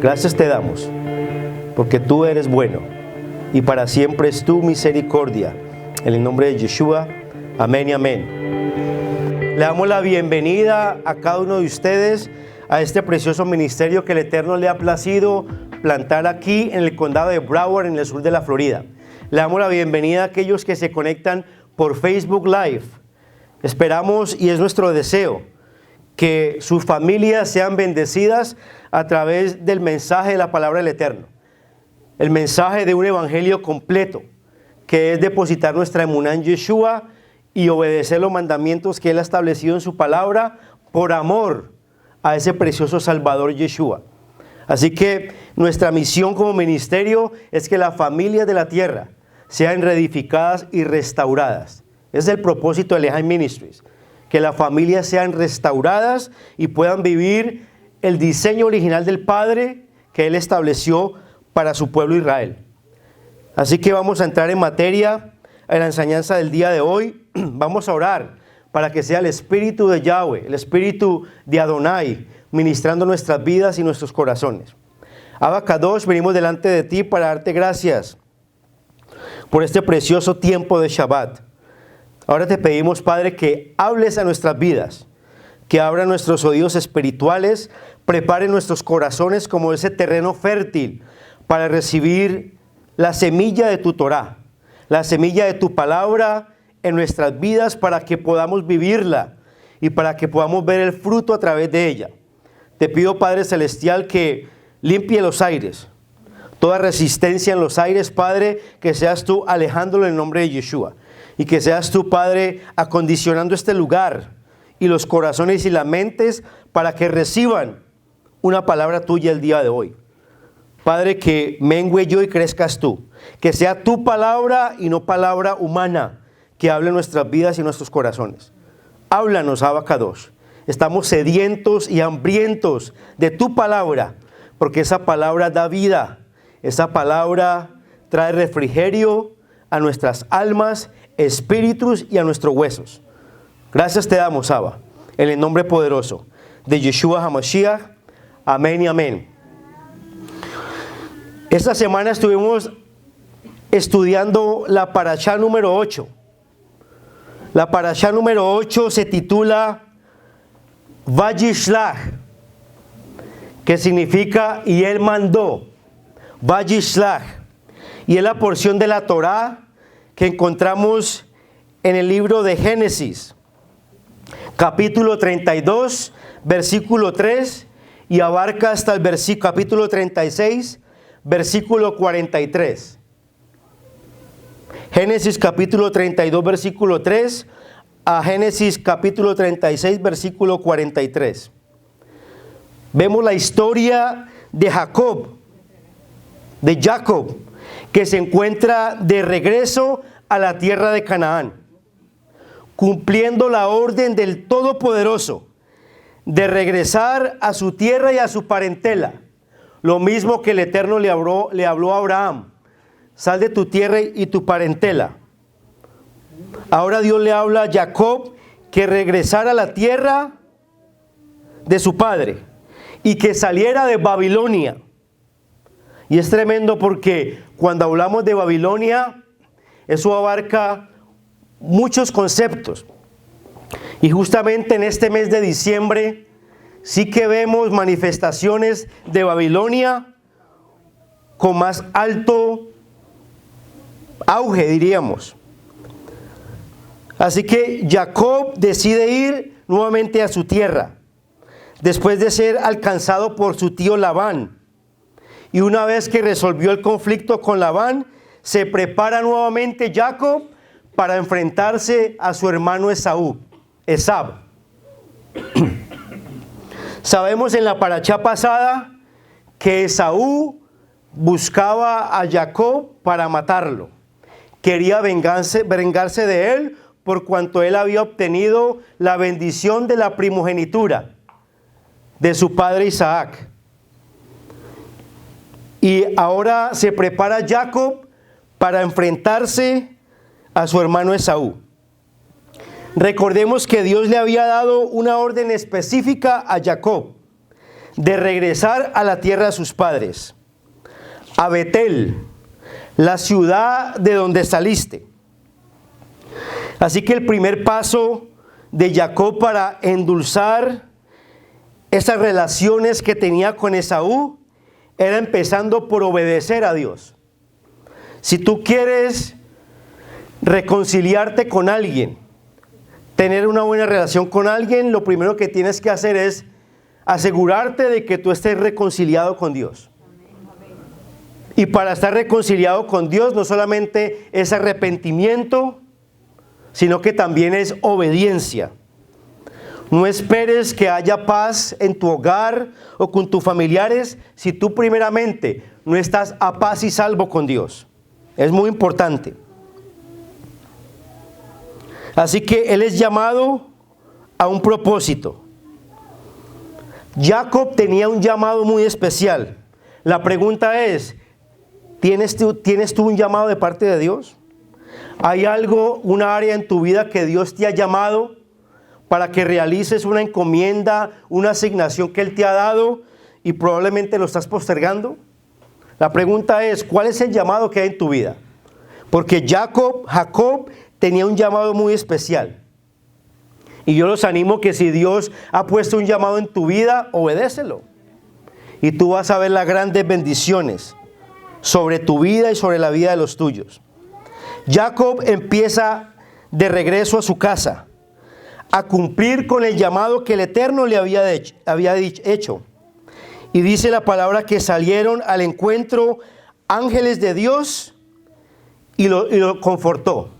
Gracias te damos, porque tú eres bueno, y para siempre es tu misericordia. En el nombre de Yeshua, amén y amén. Le damos la bienvenida a cada uno de ustedes a este precioso ministerio que el Eterno le ha placido plantar aquí en el condado de Broward, en el sur de la Florida. Le damos la bienvenida a aquellos que se conectan por Facebook Live. Esperamos, y es nuestro deseo, que sus familias sean bendecidas a través del mensaje de la palabra del Eterno. El mensaje de un evangelio completo, que es depositar nuestra emuná en Yeshua y obedecer los mandamientos que Él ha establecido en su palabra por amor a ese precioso Salvador Yeshua. Así que nuestra misión como ministerio es que las familias de la tierra sean reedificadas y restauradas. Ese es el propósito de Lehi Ministries, que las familias sean restauradas y puedan vivir el diseño original del Padre que Él estableció para su pueblo Israel. Así que vamos a entrar en materia en la enseñanza del día de hoy. Vamos a orar para que sea el Espíritu de Yahweh, el Espíritu de Adonai, ministrando nuestras vidas y nuestros corazones. Abba Kadosh, venimos delante de ti para darte gracias por este precioso tiempo de Shabbat. Ahora te pedimos, Padre, que hables a nuestras vidas, que abra nuestros oídos espirituales, prepare nuestros corazones como ese terreno fértil para recibir la semilla de tu Torah, la semilla de tu palabra en nuestras vidas para que podamos vivirla y para que podamos ver el fruto a través de ella. Te pido, Padre Celestial, que limpie los aires, toda resistencia en los aires, Padre, que seas tú alejándolo en el nombre de Yeshua y que seas tú, Padre, acondicionando este lugar y los corazones y las mentes para que reciban una palabra tuya el día de hoy. Padre, que mengüe yo y crezcas tú, que sea tu palabra y no palabra humana que hable en nuestras vidas y nuestros corazones. Háblanos, Abba Kadosh. Estamos sedientos y hambrientos de tu palabra, porque esa palabra da vida, esa palabra trae refrigerio a nuestras almas, espíritus y a nuestros huesos. Gracias te damos, Abba, en el nombre poderoso de Yeshua HaMashiach. Amén y amén. Esta semana estuvimos estudiando la parashá número 8. La parashá número 8 se titula Vayishlach, que significa y Él mandó. Vayishlach. Y es la porción de la Torá que encontramos en el libro de Génesis, capítulo 32, versículo 3, y abarca hasta el capítulo 36, versículo 43. Génesis capítulo 32, versículo 3, a Génesis capítulo 36, versículo 43. Vemos la historia de Jacob, que se encuentra de regreso a la tierra de Canaán, cumpliendo la orden del Todopoderoso de regresar a su tierra y a su parentela. Lo mismo que el Eterno le habló a Abraham: sal de tu tierra y tu parentela. Ahora Dios le habla a Jacob que regresara a la tierra de su padre y que saliera de Babilonia. Y es tremendo porque cuando hablamos de Babilonia, eso abarca muchos conceptos. Y justamente en este mes de diciembre sí que vemos manifestaciones de Babilonia con más alto auge, diríamos. Así que Jacob decide ir nuevamente a su tierra, después de ser alcanzado por su tío Labán. Y una vez que resolvió el conflicto con Labán, se prepara nuevamente Jacob para enfrentarse a su hermano Esab. Sabemos en la parashá pasada que Esaú buscaba a Jacob para matarlo. Quería vengarse de él por cuanto él había obtenido la bendición de la primogenitura de su padre Isaac. Y ahora se prepara Jacob para enfrentarse a su hermano Esaú. Recordemos que Dios le había dado una orden específica a Jacob de regresar a la tierra de sus padres, a Betel, la ciudad de donde saliste. Así que el primer paso de Jacob para endulzar esas relaciones que tenía con Esaú era empezando por obedecer a Dios. Si tú quieres reconciliarte con alguien, tener una buena relación con alguien, lo primero que tienes que hacer es asegurarte de que tú estés reconciliado con Dios. Y para estar reconciliado con Dios no solamente es arrepentimiento, sino que también es obediencia. No esperes que haya paz en tu hogar o con tus familiares si tú primeramente no estás a paz y salvo con Dios. Es muy importante. Así que él es llamado a un propósito. Jacob tenía un llamado muy especial. La pregunta es, ¿tienes tú un llamado de parte de Dios? ¿Hay algo, una área en tu vida que Dios te ha llamado para que realices una encomienda, una asignación que Él te ha dado y probablemente lo estás postergando? La pregunta es, ¿cuál es el llamado que hay en tu vida? Porque Jacob tenía un llamado muy especial. Y yo los animo que si Dios ha puesto un llamado en tu vida, obedécelo. Y tú vas a ver las grandes bendiciones sobre tu vida y sobre la vida de los tuyos. Jacob empieza de regreso a su casa, a cumplir con el llamado que el Eterno le había hecho. Y dice la palabra que salieron al encuentro ángeles de Dios y lo confortó.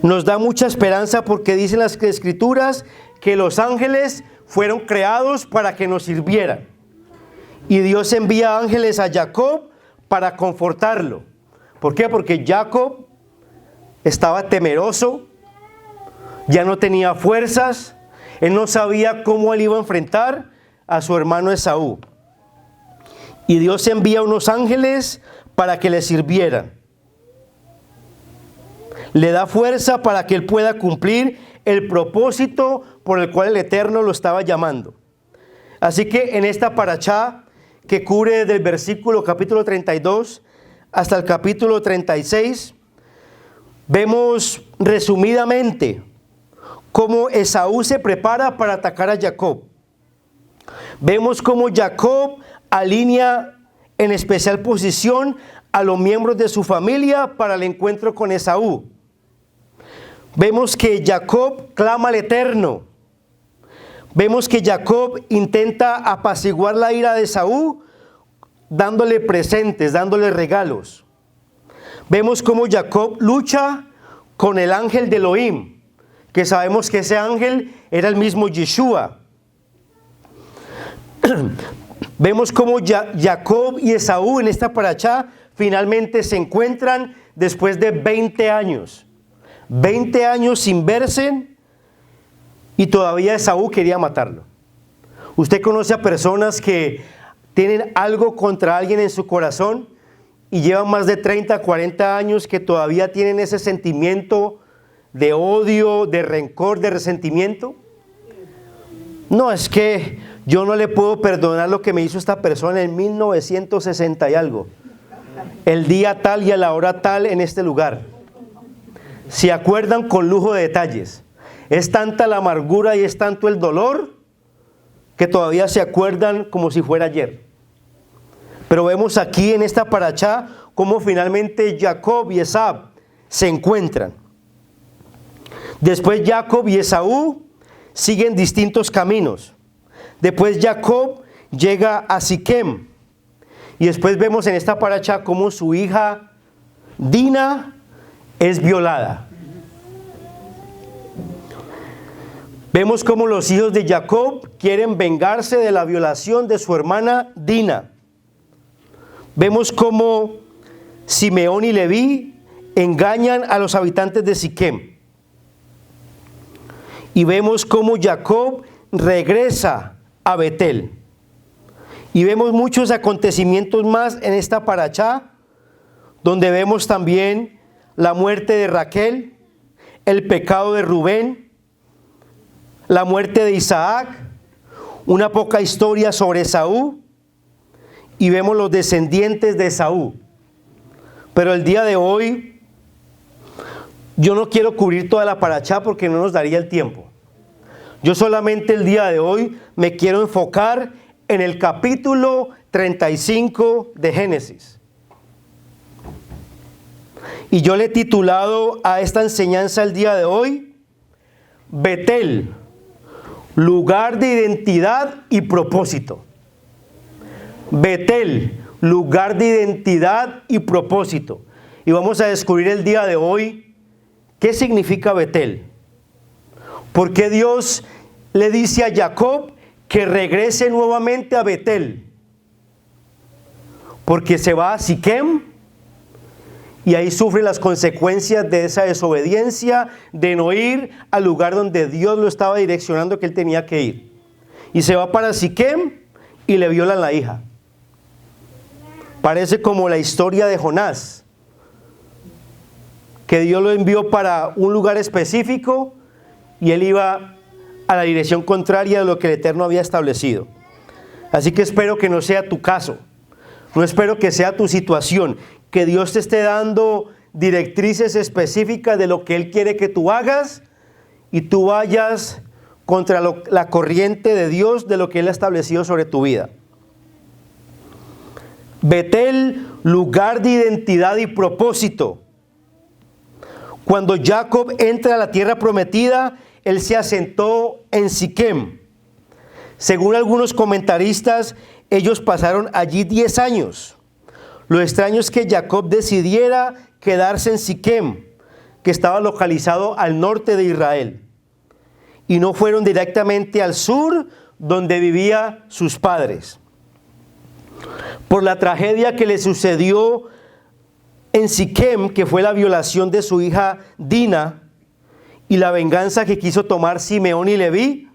Nos da mucha esperanza porque dicen las Escrituras que los ángeles fueron creados para que nos sirvieran. Y Dios envía ángeles a Jacob para confortarlo. ¿Por qué? Porque Jacob estaba temeroso, ya no tenía fuerzas, él no sabía cómo él iba a enfrentar a su hermano Esaú. Y Dios envía unos ángeles para que le sirvieran. Le da fuerza para que él pueda cumplir el propósito por el cual el Eterno lo estaba llamando. Así que en esta parashá que cubre desde el versículo capítulo 32 hasta el capítulo 36, vemos resumidamente cómo Esaú se prepara para atacar a Jacob. Vemos cómo Jacob alinea en especial posición a los miembros de su familia para el encuentro con Esaú. Vemos que Jacob clama al Eterno. Vemos que Jacob intenta apaciguar la ira de Esaú dándole presentes, dándole regalos. Vemos cómo Jacob lucha con el ángel de Elohim, que sabemos que ese ángel era el mismo Yeshua. Vemos cómo Jacob y Esaú en esta parashá finalmente se encuentran después de 20 años. 20 años sin verse y todavía Esaú quería matarlo. Usted conoce a personas que tienen algo contra alguien en su corazón y llevan más de 30, 40 años que todavía tienen ese sentimiento de odio, de rencor, de resentimiento. No, es que yo no le puedo perdonar lo que me hizo esta persona en 1960 y algo. El día tal y a la hora tal en este lugar. Se acuerdan con lujo de detalles. Es tanta la amargura y es tanto el dolor que todavía se acuerdan como si fuera ayer. Pero vemos aquí en esta parashá cómo finalmente Jacob y Esaú se encuentran. Después Jacob y Esaú siguen distintos caminos. Después Jacob llega a Siquem. Y después vemos en esta parashá cómo su hija Dina es violada. Vemos cómo los hijos de Jacob quieren vengarse de la violación de su hermana Dina. Vemos cómo Simeón y Leví engañan a los habitantes de Siquem. Y vemos cómo Jacob regresa a Betel. Y vemos muchos acontecimientos más en esta parashá, donde vemos también la muerte de Raquel, el pecado de Rubén, la muerte de Isaac, una poca historia sobre Esaú, y vemos los descendientes de Esaú. Pero el día de hoy, yo no quiero cubrir toda la parashá porque no nos daría el tiempo. Yo solamente el día de hoy me quiero enfocar en el capítulo 35 de Génesis. Y yo le he titulado a esta enseñanza el día de hoy, Betel, lugar de identidad y propósito. Betel, lugar de identidad y propósito. Y vamos a descubrir el día de hoy qué significa Betel. ¿Por qué Dios le dice a Jacob que regrese nuevamente a Betel? Porque se va a Siquem y ahí sufre las consecuencias de esa desobediencia, de no ir al lugar donde Dios lo estaba direccionando que él tenía que ir. Y se va para Siquem y le violan la hija. Parece como la historia de Jonás, que Dios lo envió para un lugar específico y él iba a la dirección contraria de lo que el Eterno había establecido. Así que espero que no sea tu caso, no espero que sea tu situación, que Dios te esté dando directrices específicas de lo que Él quiere que tú hagas y tú vayas contra la corriente de Dios de lo que Él ha establecido sobre tu vida. Betel, lugar de identidad y propósito. Cuando Jacob entra a la tierra prometida, él se asentó en Siquem. Según algunos comentaristas, ellos pasaron allí 10 años. Lo extraño es que Jacob decidiera quedarse en Siquem, que estaba localizado al norte de Israel, y no fueron directamente al sur, donde vivían sus padres. Por la tragedia que le sucedió en Siquem, que fue la violación de su hija Dina, y la venganza que quiso tomar Simeón y Leví,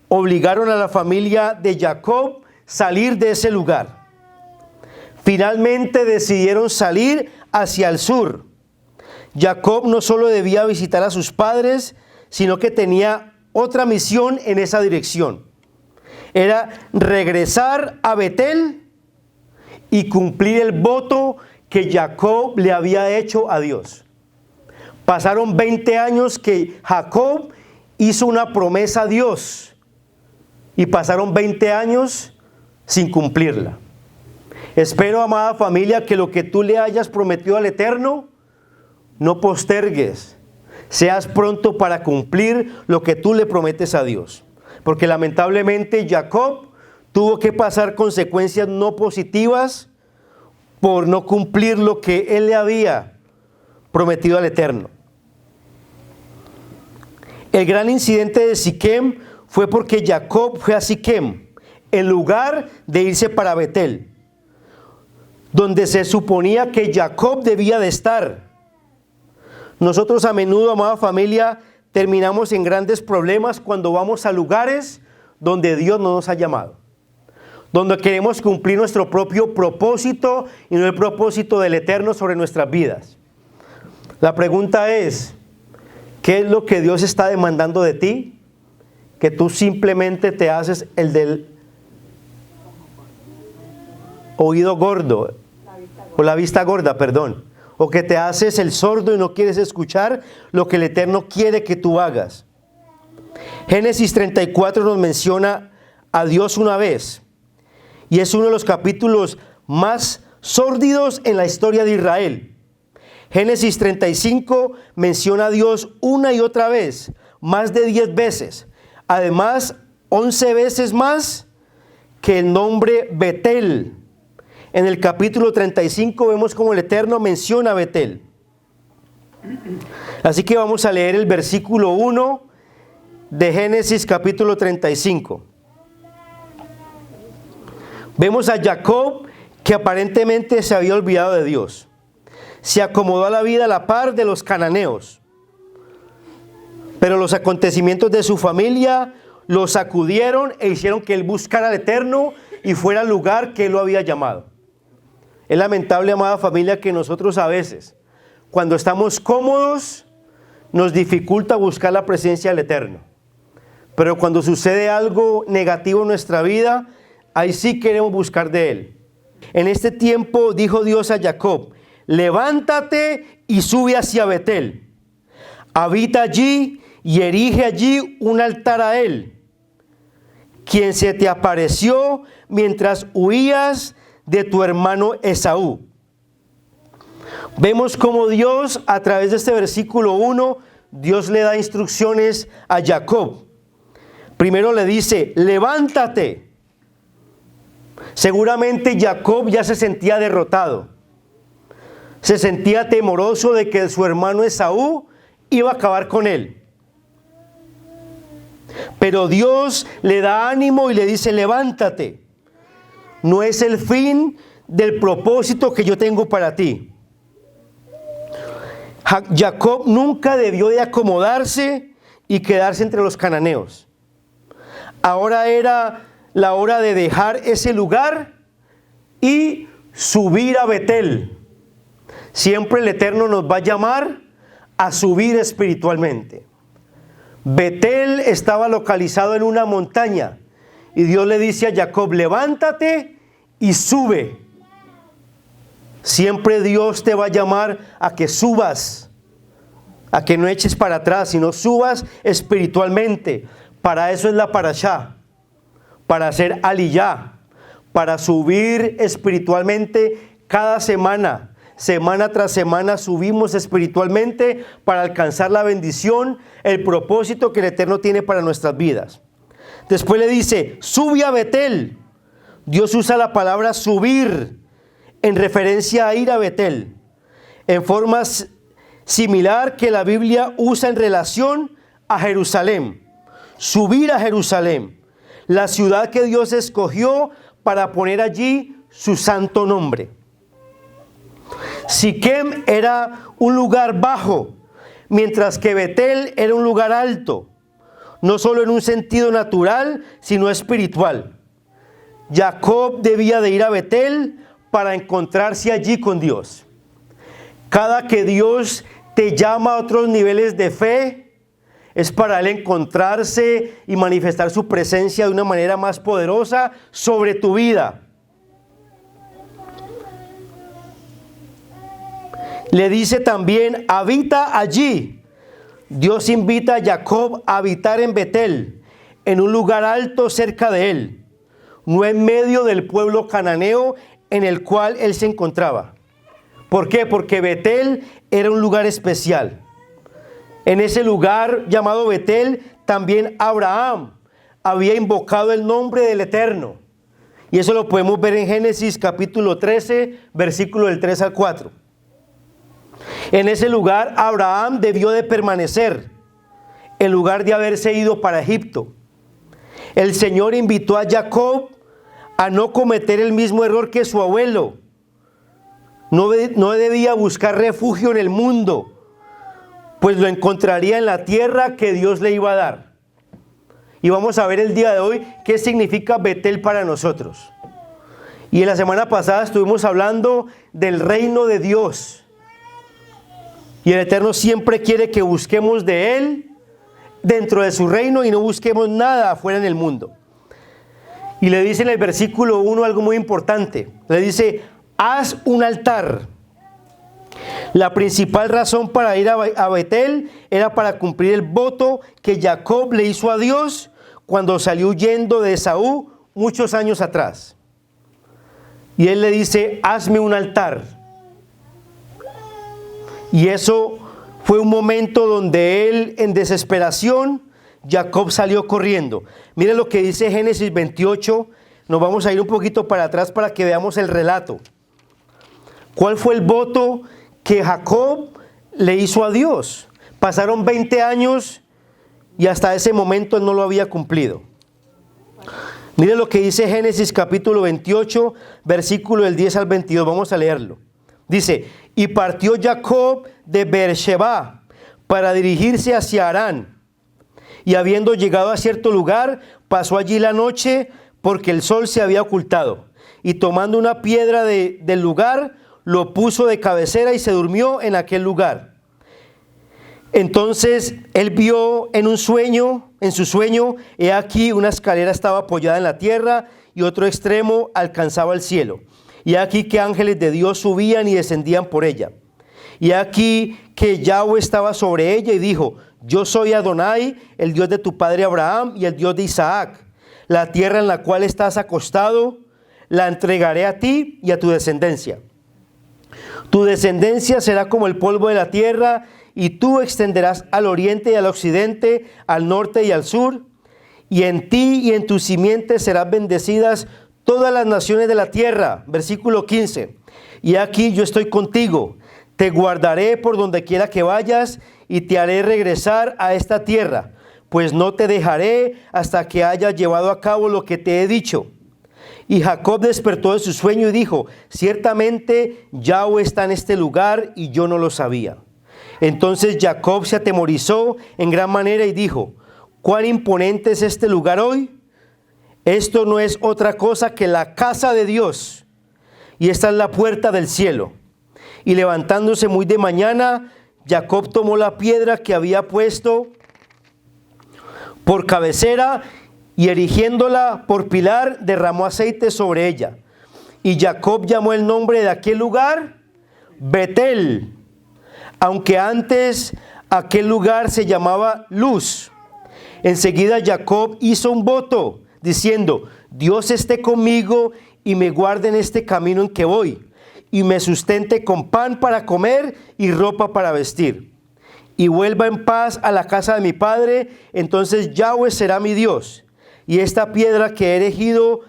obligaron a la familia de Jacob a salir de ese lugar. Finalmente decidieron salir hacia el sur. Jacob no solo debía visitar a sus padres, sino que tenía otra misión en esa dirección. Era regresar a Betel y cumplir el voto que Jacob le había hecho a Dios. Pasaron 20 años que Jacob hizo una promesa a Dios y pasaron 20 años sin cumplirla. Espero, amada familia, que lo que tú le hayas prometido al Eterno, no postergues. Seas pronto para cumplir lo que tú le prometes a Dios. Porque lamentablemente Jacob tuvo que pasar consecuencias no positivas por no cumplir lo que él le había prometido al Eterno. El gran incidente de Siquem fue porque Jacob fue a Siquem en lugar de irse para Betel, donde se suponía que Jacob debía de estar. Nosotros a menudo, amada familia, terminamos en grandes problemas cuando vamos a lugares donde Dios no nos ha llamado, donde queremos cumplir nuestro propio propósito y no el propósito del Eterno sobre nuestras vidas. La pregunta es, ¿qué es lo que Dios está demandando de ti? Que tú simplemente te haces el del oído gordo, o la vista gorda, perdón. O que te haces el sordo y no quieres escuchar lo que el Eterno quiere que tú hagas. Génesis 34 nos menciona a Dios una vez. Y es uno de los capítulos más sórdidos en la historia de Israel. Génesis 35 menciona a Dios una y otra vez, más de 10 veces. Además, 11 veces más que el nombre Betel. En el capítulo 35 vemos cómo el Eterno menciona a Betel. Así que vamos a leer el versículo 1 de Génesis capítulo 35. Vemos a Jacob que aparentemente se había olvidado de Dios. Se acomodó a la vida a la par de los cananeos. Pero los acontecimientos de su familia lo sacudieron e hicieron que él buscara al Eterno y fuera al lugar que Él lo había llamado. Es lamentable, amada familia, que nosotros a veces, cuando estamos cómodos, nos dificulta buscar la presencia del Eterno. Pero cuando sucede algo negativo en nuestra vida, ahí sí queremos buscar de Él. En este tiempo dijo Dios a Jacob: levántate y sube hacia Betel. Habita allí y erige allí un altar a Él, quien se te apareció mientras huías de tu hermano Esaú. Vemos cómo Dios, a través de este versículo 1, Dios le da instrucciones a Jacob. Primero le dice: levántate. Seguramente Jacob ya se sentía derrotado. Se sentía temoroso de que su hermano Esaú iba a acabar con él. Pero Dios le da ánimo y le dice: levántate. No es el fin del propósito que yo tengo para ti. Jacob nunca debió de acomodarse y quedarse entre los cananeos. Ahora era la hora de dejar ese lugar y subir a Betel. Siempre el Eterno nos va a llamar a subir espiritualmente. Betel estaba localizado en una montaña y Dios le dice a Jacob: levántate y sube. Siempre Dios te va a llamar a que subas, a que no eches para atrás, sino subas espiritualmente. Para eso es la parashá, para hacer aliyá, para subir espiritualmente cada semana. Semana tras semana subimos espiritualmente para alcanzar la bendición, el propósito que el Eterno tiene para nuestras vidas. Después le dice: sube a Betel. Dios usa la palabra subir en referencia a ir a Betel, en forma similar que la Biblia usa en relación a Jerusalén. Subir a Jerusalén, la ciudad que Dios escogió para poner allí su santo nombre. Siquem era un lugar bajo, mientras que Betel era un lugar alto, no solo en un sentido natural, sino espiritual. Jacob debía de ir a Betel para encontrarse allí con Dios. Cada que Dios te llama a otros niveles de fe, es para Él encontrarse y manifestar su presencia de una manera más poderosa sobre tu vida. Le dice también: habita allí. Dios invita a Jacob a habitar en Betel, en un lugar alto cerca de él, no en medio del pueblo cananeo en el cual él se encontraba. ¿Por qué? Porque Betel era un lugar especial. En ese lugar llamado Betel, también Abraham había invocado el nombre del Eterno. Y eso lo podemos ver en Génesis capítulo 13, versículo del 3 al 4. En ese lugar Abraham debió de permanecer, en lugar de haberse ido para Egipto. El Señor invitó a Jacob a no cometer el mismo error que su abuelo. No debía buscar refugio en el mundo, pues lo encontraría en la tierra que Dios le iba a dar. Y vamos a ver el día de hoy qué significa Betel para nosotros. Y en la semana pasada estuvimos hablando del reino de Dios. Y el Eterno siempre quiere que busquemos de Él dentro de su reino y no busquemos nada afuera en el mundo. Y le dice en el versículo 1 algo muy importante. Le dice: haz un altar. La principal razón para ir a Betel era para cumplir el voto que Jacob le hizo a Dios cuando salió huyendo de Esaú muchos años atrás. Y él le dice: hazme un altar. Y eso fue un momento donde él, en desesperación, Jacob salió corriendo. Mire lo que dice Génesis 28. Nos vamos a ir un poquito para atrás para que veamos el relato. ¿Cuál fue el voto que Jacob le hizo a Dios? Pasaron 20 años y hasta ese momento él no lo había cumplido. Mire lo que dice Génesis capítulo 28, versículo del 10 al 22. Vamos a leerlo. Dice: y partió Jacob de Beersheba para dirigirse hacia Harán. Y habiendo llegado a cierto lugar, pasó allí la noche porque el sol se había ocultado. Y tomando una piedra del lugar, lo puso de cabecera y se durmió en aquel lugar. Entonces él vio en su sueño, he aquí una escalera estaba apoyada en la tierra y otro extremo alcanzaba el cielo. Y aquí que ángeles de Dios subían y descendían por ella. Y aquí que Yahweh estaba sobre ella y dijo: yo soy Adonai, el Dios de tu padre Abraham y el Dios de Isaac. La tierra en la cual estás acostado, la entregaré a ti y a tu descendencia. Tu descendencia será como el polvo de la tierra, y tú extenderás al oriente y al occidente, al norte y al sur. Y en ti y en tu simiente serán bendecidas todas las naciones de la tierra. Versículo 15. Y aquí yo estoy contigo, te guardaré por donde quiera que vayas y te haré regresar a esta tierra, pues no te dejaré hasta que haya llevado a cabo lo que te he dicho. Y Jacob despertó de su sueño y dijo: ciertamente Yahweh está en este lugar y yo no lo sabía. Entonces Jacob se atemorizó en gran manera y dijo: ¿cuán imponente es este lugar hoy? Esto no es otra cosa que la casa de Dios, y esta es la puerta del cielo. Y levantándose muy de mañana, Jacob tomó la piedra que había puesto por cabecera y erigiéndola por pilar, derramó aceite sobre ella. Y Jacob llamó el nombre de aquel lugar Betel, aunque antes aquel lugar se llamaba Luz. Enseguida Jacob hizo un voto, diciendo: Dios esté conmigo y me guarde en este camino en que voy, y me sustente con pan para comer y ropa para vestir, y vuelva en paz a la casa de mi padre. Entonces Yahweh será mi Dios, y esta piedra que he erigido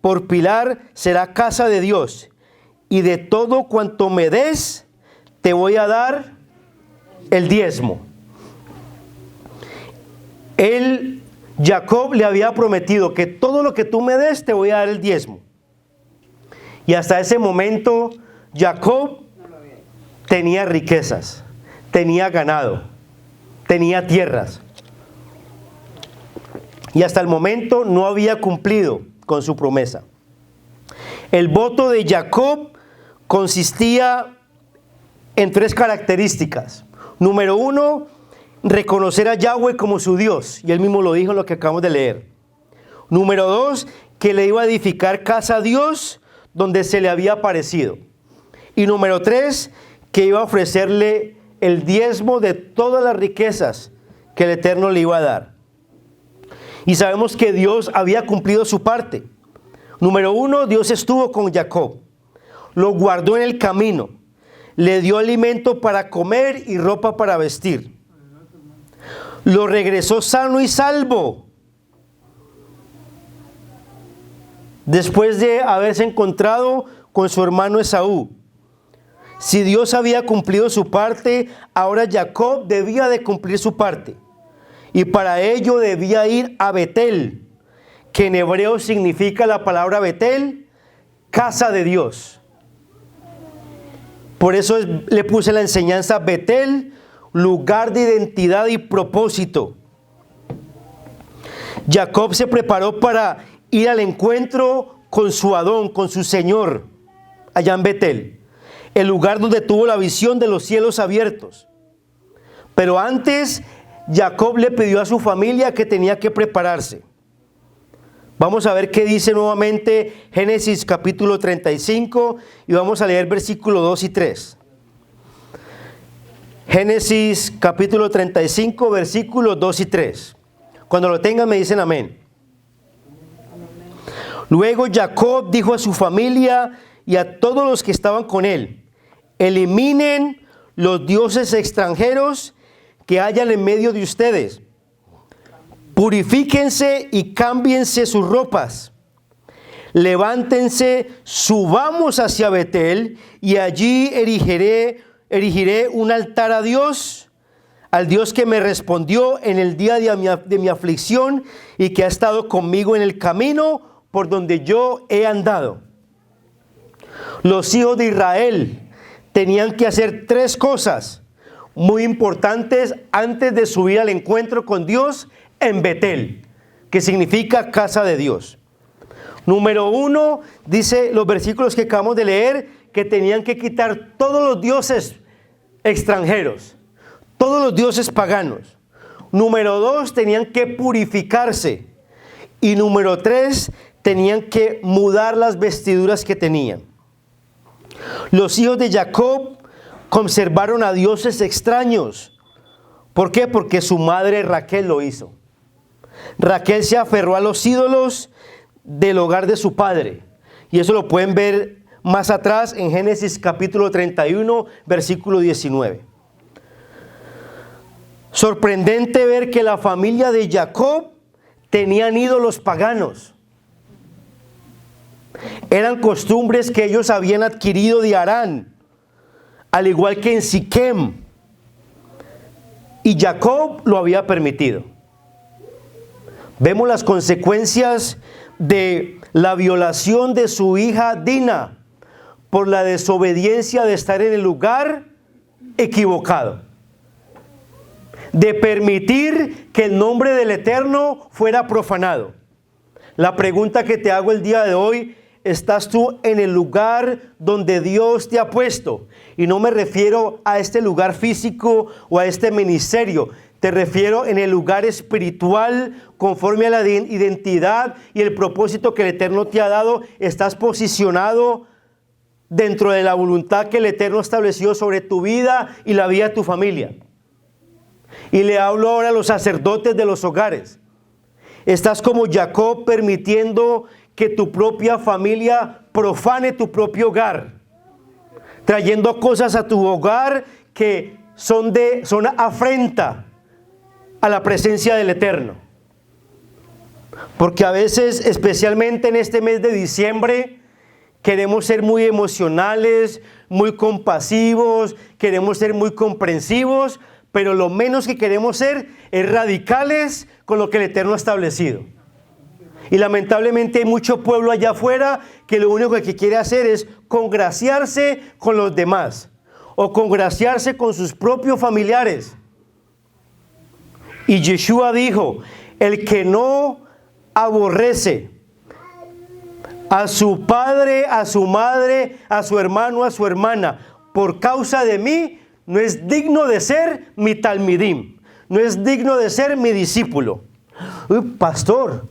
por pilar será casa de Dios, y de todo cuanto me des te voy a dar el diezmo. Jacob le había prometido que todo lo que tú me des te voy a dar el diezmo. Y hasta ese momento Jacob tenía riquezas, tenía ganado, tenía tierras. Y hasta el momento no había cumplido con su promesa. El voto de Jacob consistía en 3 características. Número 1, reconocer a Yahweh como su Dios, y él mismo lo dijo en lo que acabamos de leer. Número 2, que le iba a edificar casa a Dios donde se le había aparecido. Y número 3, que iba a ofrecerle el diezmo de todas las riquezas que el Eterno le iba a dar. Y sabemos que Dios había cumplido su parte. Número 1, Dios estuvo con Jacob, lo guardó en el camino, le dio alimento para comer y ropa para vestir. Lo regresó sano y salvo, después de haberse encontrado con su hermano Esaú. Si Dios había cumplido su parte, ahora Jacob debía de cumplir su parte. Y para ello debía ir a Betel, que en hebreo significa la palabra Betel, casa de Dios. Por eso le puse la enseñanza Betel, lugar de identidad y propósito. Jacob se preparó para ir al encuentro con su Adón, con su Señor, allá en Betel, el lugar donde tuvo la visión de los cielos abiertos. Pero antes, Jacob le pidió a su familia que tenía que prepararse. Vamos a ver qué dice nuevamente Génesis capítulo 35 y vamos a leer versículos 2 y 3. Génesis capítulo 35, versículos 2 y 3. Cuando lo tengan me dicen amén. Luego Jacob dijo a su familia y a todos los que estaban con él: eliminen los dioses extranjeros que hayan en medio de ustedes. Purifíquense y cámbiense sus ropas. Levántense, subamos hacia Betel y allí erigiré un altar a Dios, al Dios que me respondió en el día de mi aflicción y que ha estado conmigo en el camino por donde yo he andado. Los hijos de Israel tenían que hacer 3 cosas muy importantes antes de subir al encuentro con Dios en Betel, que significa casa de Dios. Número 1, dice los versículos que acabamos de leer, que tenían que quitar todos los dioses extranjeros, todos los dioses paganos. Número 2, tenían que purificarse. Y número 3, tenían que mudar las vestiduras que tenían. Los hijos de Jacob conservaron a dioses extraños. ¿Por qué? Porque su madre Raquel lo hizo. Raquel se aferró a los ídolos del hogar de su padre. Y eso lo pueden ver más atrás en Génesis capítulo 31, versículo 19. Sorprendente ver que la familia de Jacob tenían ídolos paganos. Eran costumbres que ellos habían adquirido de Harán, al igual que en Siquem. Y Jacob lo había permitido. Vemos las consecuencias de la violación de su hija Dina por la desobediencia de estar en el lugar equivocado, de permitir que el nombre del Eterno fuera profanado. La pregunta que te hago el día de hoy: ¿estás tú en el lugar donde Dios te ha puesto? Y no me refiero a este lugar físico o a este ministerio. Te refiero en el lugar espiritual, conforme a la identidad y el propósito que el Eterno te ha dado. ¿Estás posicionado dentro de la voluntad que el Eterno estableció sobre tu vida y la vida de tu familia? Y le hablo ahora a los sacerdotes de los hogares. ¿Estás como Jacob permitiendo que tu propia familia profane tu propio hogar, trayendo cosas a tu hogar que son afrenta a la presencia del Eterno? Porque a veces, especialmente en este mes de diciembre, queremos ser muy emocionales, muy compasivos, queremos ser muy comprensivos, pero lo menos que queremos ser es radicales con lo que el Eterno ha establecido. Y lamentablemente hay mucho pueblo allá afuera que lo único que quiere hacer es congraciarse con los demás o congraciarse con sus propios familiares. Y Yeshua dijo: el que no aborrece a su padre, a su madre, a su hermano, a su hermana, por causa de mí, no es digno de ser mi talmidim, no es digno de ser mi discípulo. Uy, pastor,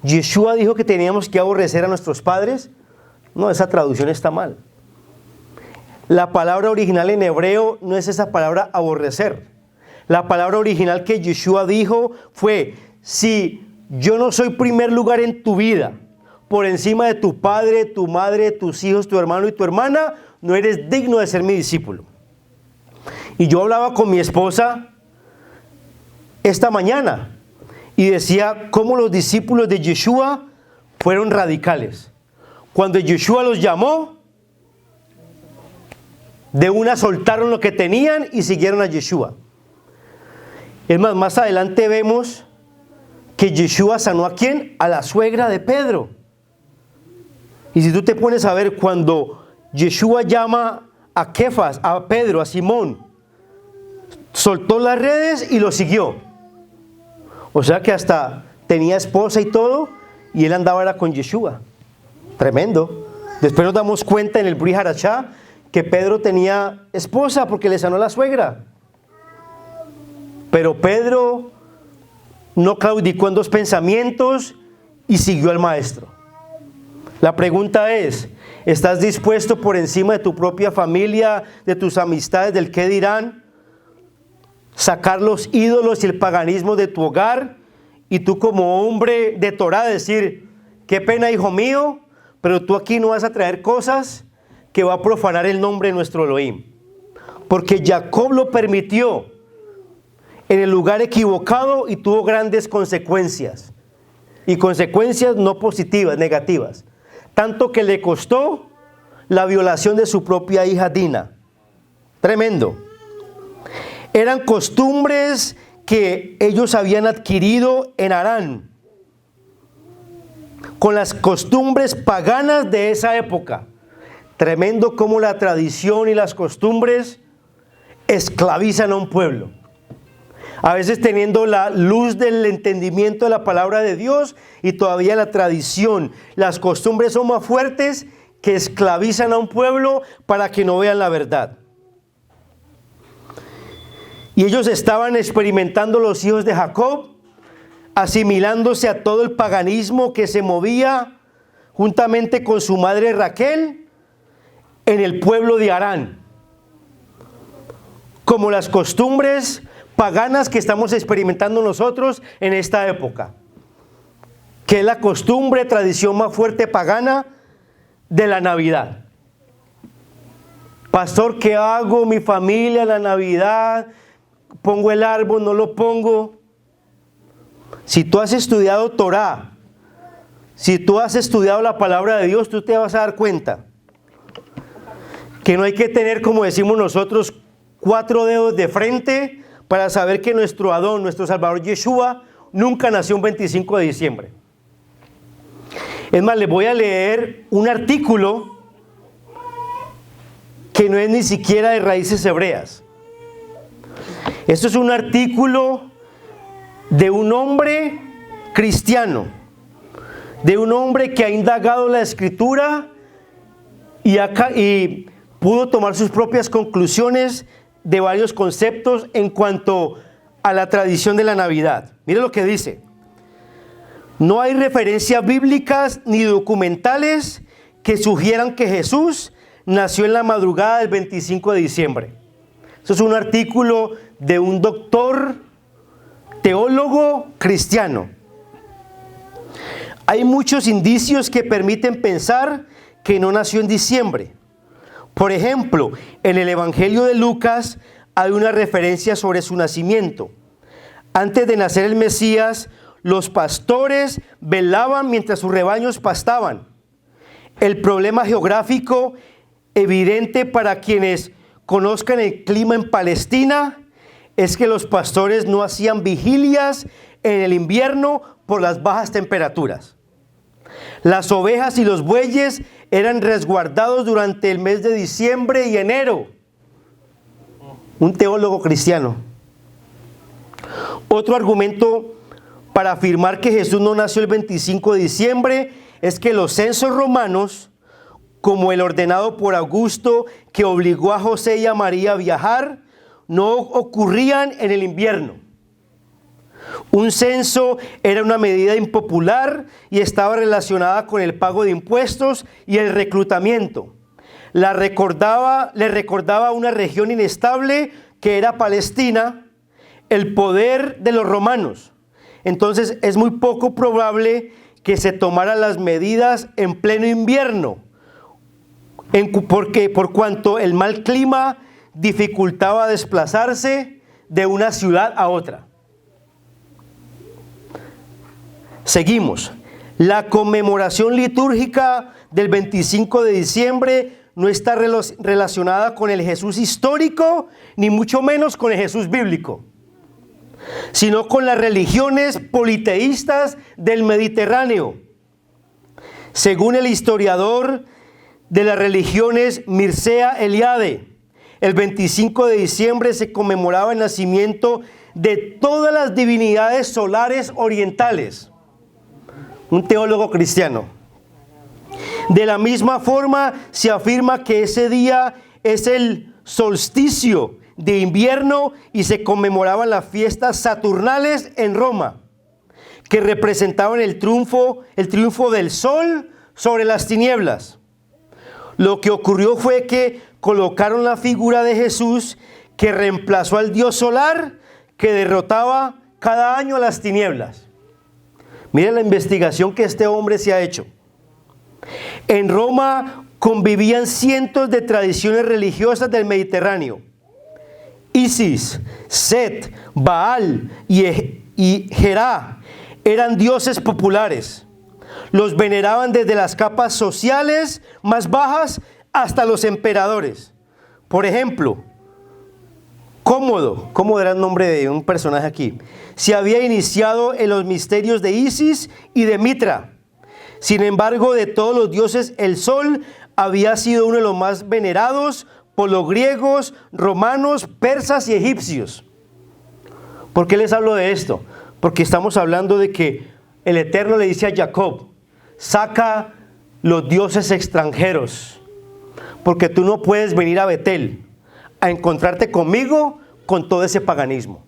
¿Yeshua dijo que teníamos que aborrecer a nuestros padres? No, esa traducción está mal. La palabra original en hebreo no es esa palabra aborrecer. La palabra original que Yeshua dijo fue: si yo no soy primer lugar en tu vida, por encima de tu padre, tu madre, tus hijos, tu hermano y tu hermana, no eres digno de ser mi discípulo. Y yo hablaba con mi esposa esta mañana y decía cómo los discípulos de Yeshua fueron radicales. Cuando Yeshua los llamó, de una soltaron lo que tenían y siguieron a Yeshua. Es más, más adelante vemos que Yeshua sanó ¿a quién? A la suegra de Pedro. Y si tú te pones a ver, cuando Yeshua llama a Kefas, a Pedro, a Simón, soltó las redes y lo siguió. O sea que hasta tenía esposa y todo, y él andaba era con Yeshua. Tremendo. Después nos damos cuenta en el Brit Hadashah que Pedro tenía esposa porque le sanó la suegra. Pero Pedro no claudicó en dos pensamientos y siguió al maestro. La pregunta es: ¿estás dispuesto por encima de tu propia familia, de tus amistades, del qué dirán, sacar los ídolos y el paganismo de tu hogar, y tú como hombre de Torah decir: qué pena, hijo mío, pero tú aquí no vas a traer cosas que va a profanar el nombre de nuestro Elohim? Porque Jacob lo permitió en el lugar equivocado y tuvo grandes consecuencias, y consecuencias no positivas, negativas, tanto que le costó la violación de su propia hija Dina. Tremendo. Eran costumbres que ellos habían adquirido en Harán, con las costumbres paganas de esa época. Tremendo cómo la tradición y las costumbres esclavizan a un pueblo. A veces teniendo la luz del entendimiento de la palabra de Dios y todavía la tradición, las costumbres son más fuertes que esclavizan a un pueblo para que no vean la verdad. Y ellos estaban experimentando, los hijos de Jacob, asimilándose a todo el paganismo que se movía juntamente con su madre Raquel en el pueblo de Harán, como las costumbres paganas que estamos experimentando nosotros en esta época, que es la costumbre, tradición más fuerte pagana de la Navidad. Pastor, ¿qué hago? Mi familia, la Navidad, pongo el árbol, no lo pongo. Si tú has estudiado Torá, si tú has estudiado la palabra de Dios, tú te vas a dar cuenta que no hay que tener, como decimos nosotros, 4 dedos de frente para saber que nuestro Adón, nuestro Salvador Yeshua, nunca nació un 25 de diciembre. Es más, les voy a leer un artículo que no es ni siquiera de raíces hebreas. Esto es un artículo de un hombre cristiano, de un hombre que ha indagado la Escritura y pudo tomar sus propias conclusiones de varios conceptos en cuanto a la tradición de la Navidad. Mire lo que dice: no hay referencias bíblicas ni documentales que sugieran que Jesús nació en la madrugada del 25 de diciembre. Eso es un artículo de un doctor teólogo cristiano. Hay muchos indicios que permiten pensar que no nació en diciembre. Por ejemplo, en el Evangelio de Lucas hay una referencia sobre su nacimiento. Antes de nacer el Mesías, los pastores velaban mientras sus rebaños pastaban. El problema geográfico evidente para quienes conozcan el clima en Palestina es que los pastores no hacían vigilias en el invierno por las bajas temperaturas. Las ovejas y los bueyes eran resguardados durante el mes de diciembre y enero. Un teólogo cristiano. Otro argumento para afirmar que Jesús no nació el 25 de diciembre es que los censos romanos, como el ordenado por Augusto que obligó a José y a María a viajar, no ocurrían en el invierno. Un censo era una medida impopular y estaba relacionada con el pago de impuestos y el reclutamiento. Le recordaba una región inestable que era Palestina, el poder de los romanos. Entonces es muy poco probable que se tomaran las medidas en pleno invierno, por cuanto el mal clima dificultaba desplazarse de una ciudad a otra. Seguimos. La conmemoración litúrgica del 25 de diciembre no está relacionada con el Jesús histórico, ni mucho menos con el Jesús bíblico, sino con las religiones politeístas del Mediterráneo. Según el historiador de las religiones Mircea Eliade, el 25 de diciembre se conmemoraba el nacimiento de todas las divinidades solares orientales. Un teólogo cristiano. De la misma forma, se afirma que ese día es el solsticio de invierno y se conmemoraban las fiestas saturnales en Roma, que representaban el triunfo del sol sobre las tinieblas. Lo que ocurrió fue que colocaron la figura de Jesús que reemplazó al dios solar que derrotaba cada año a las tinieblas. Miren la investigación que este hombre se ha hecho. En Roma convivían cientos de tradiciones religiosas del Mediterráneo. Isis, Set, Baal y Jerá eran dioses populares. Los veneraban desde las capas sociales más bajas hasta los emperadores. Por ejemplo, Cómodo era el nombre de un personaje aquí, se había iniciado en los misterios de Isis y de Mitra. Sin embargo, de todos los dioses, el sol había sido uno de los más venerados por los griegos, romanos, persas y egipcios. ¿Por qué les hablo de esto? Porque estamos hablando de que el Eterno le dice a Jacob, saca los dioses extranjeros, porque tú no puedes venir a Betel a encontrarte conmigo con todo ese paganismo.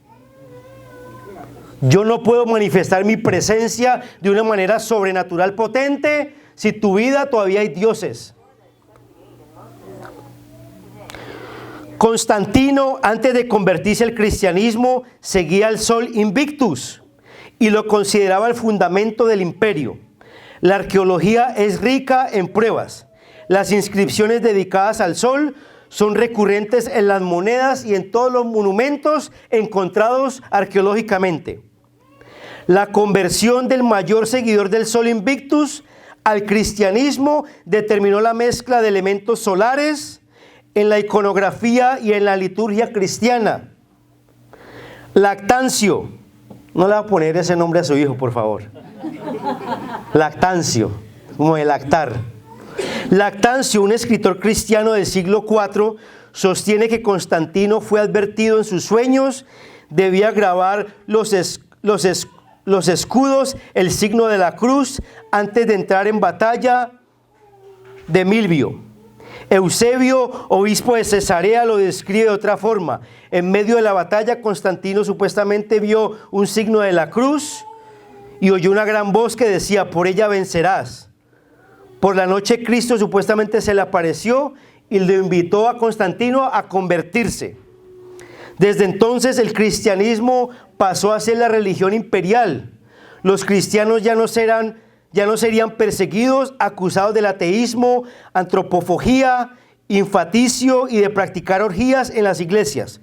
Yo no puedo manifestar mi presencia de una manera sobrenatural potente si tu vida todavía hay dioses. Constantino, antes de convertirse al cristianismo, seguía el sol Invictus y lo consideraba el fundamento del imperio. La arqueología es rica en pruebas. Las inscripciones dedicadas al sol son recurrentes en las monedas y en todos los monumentos encontrados arqueológicamente. La conversión del mayor seguidor del sol Invictus al cristianismo determinó la mezcla de elementos solares en la iconografía y en la liturgia cristiana. Lactancio, no le va a poner ese nombre a su hijo, por favor. Lactancio, como de lactar. Lactancio, un escritor cristiano del siglo IV, sostiene que Constantino fue advertido en sus sueños, debía grabar los escudos, el signo de la cruz, antes de entrar en batalla de Milvio. Eusebio, obispo de Cesarea, lo describe de otra forma. En medio de la batalla, Constantino supuestamente vio un signo de la cruz y oyó una gran voz que decía, por ella vencerás. Por la noche Cristo supuestamente se le apareció y le invitó a Constantino a convertirse. Desde entonces el cristianismo pasó a ser la religión imperial. Los cristianos ya no serían perseguidos, acusados del ateísmo, antropofagía, infaticio y de practicar orgías en las iglesias.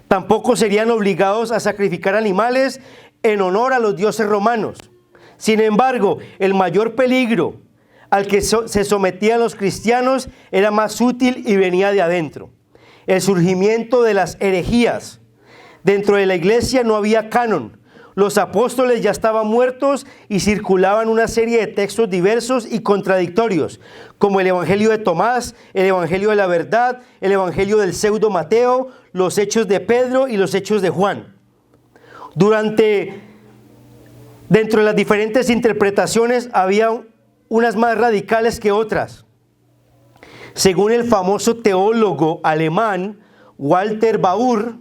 Tampoco serían obligados a sacrificar animales en honor a los dioses romanos. Sin embargo, el mayor peligro al que se sometían los cristianos era más útil y venía de adentro. El surgimiento de las herejías. Dentro de la iglesia no había canon. Los apóstoles ya estaban muertos y circulaban una serie de textos diversos y contradictorios, como el Evangelio de Tomás, el Evangelio de la Verdad, el Evangelio del pseudo Mateo, los Hechos de Pedro y los Hechos de Juan. Dentro de las diferentes interpretaciones había unas más radicales que otras. Según el famoso teólogo alemán Walter Baur,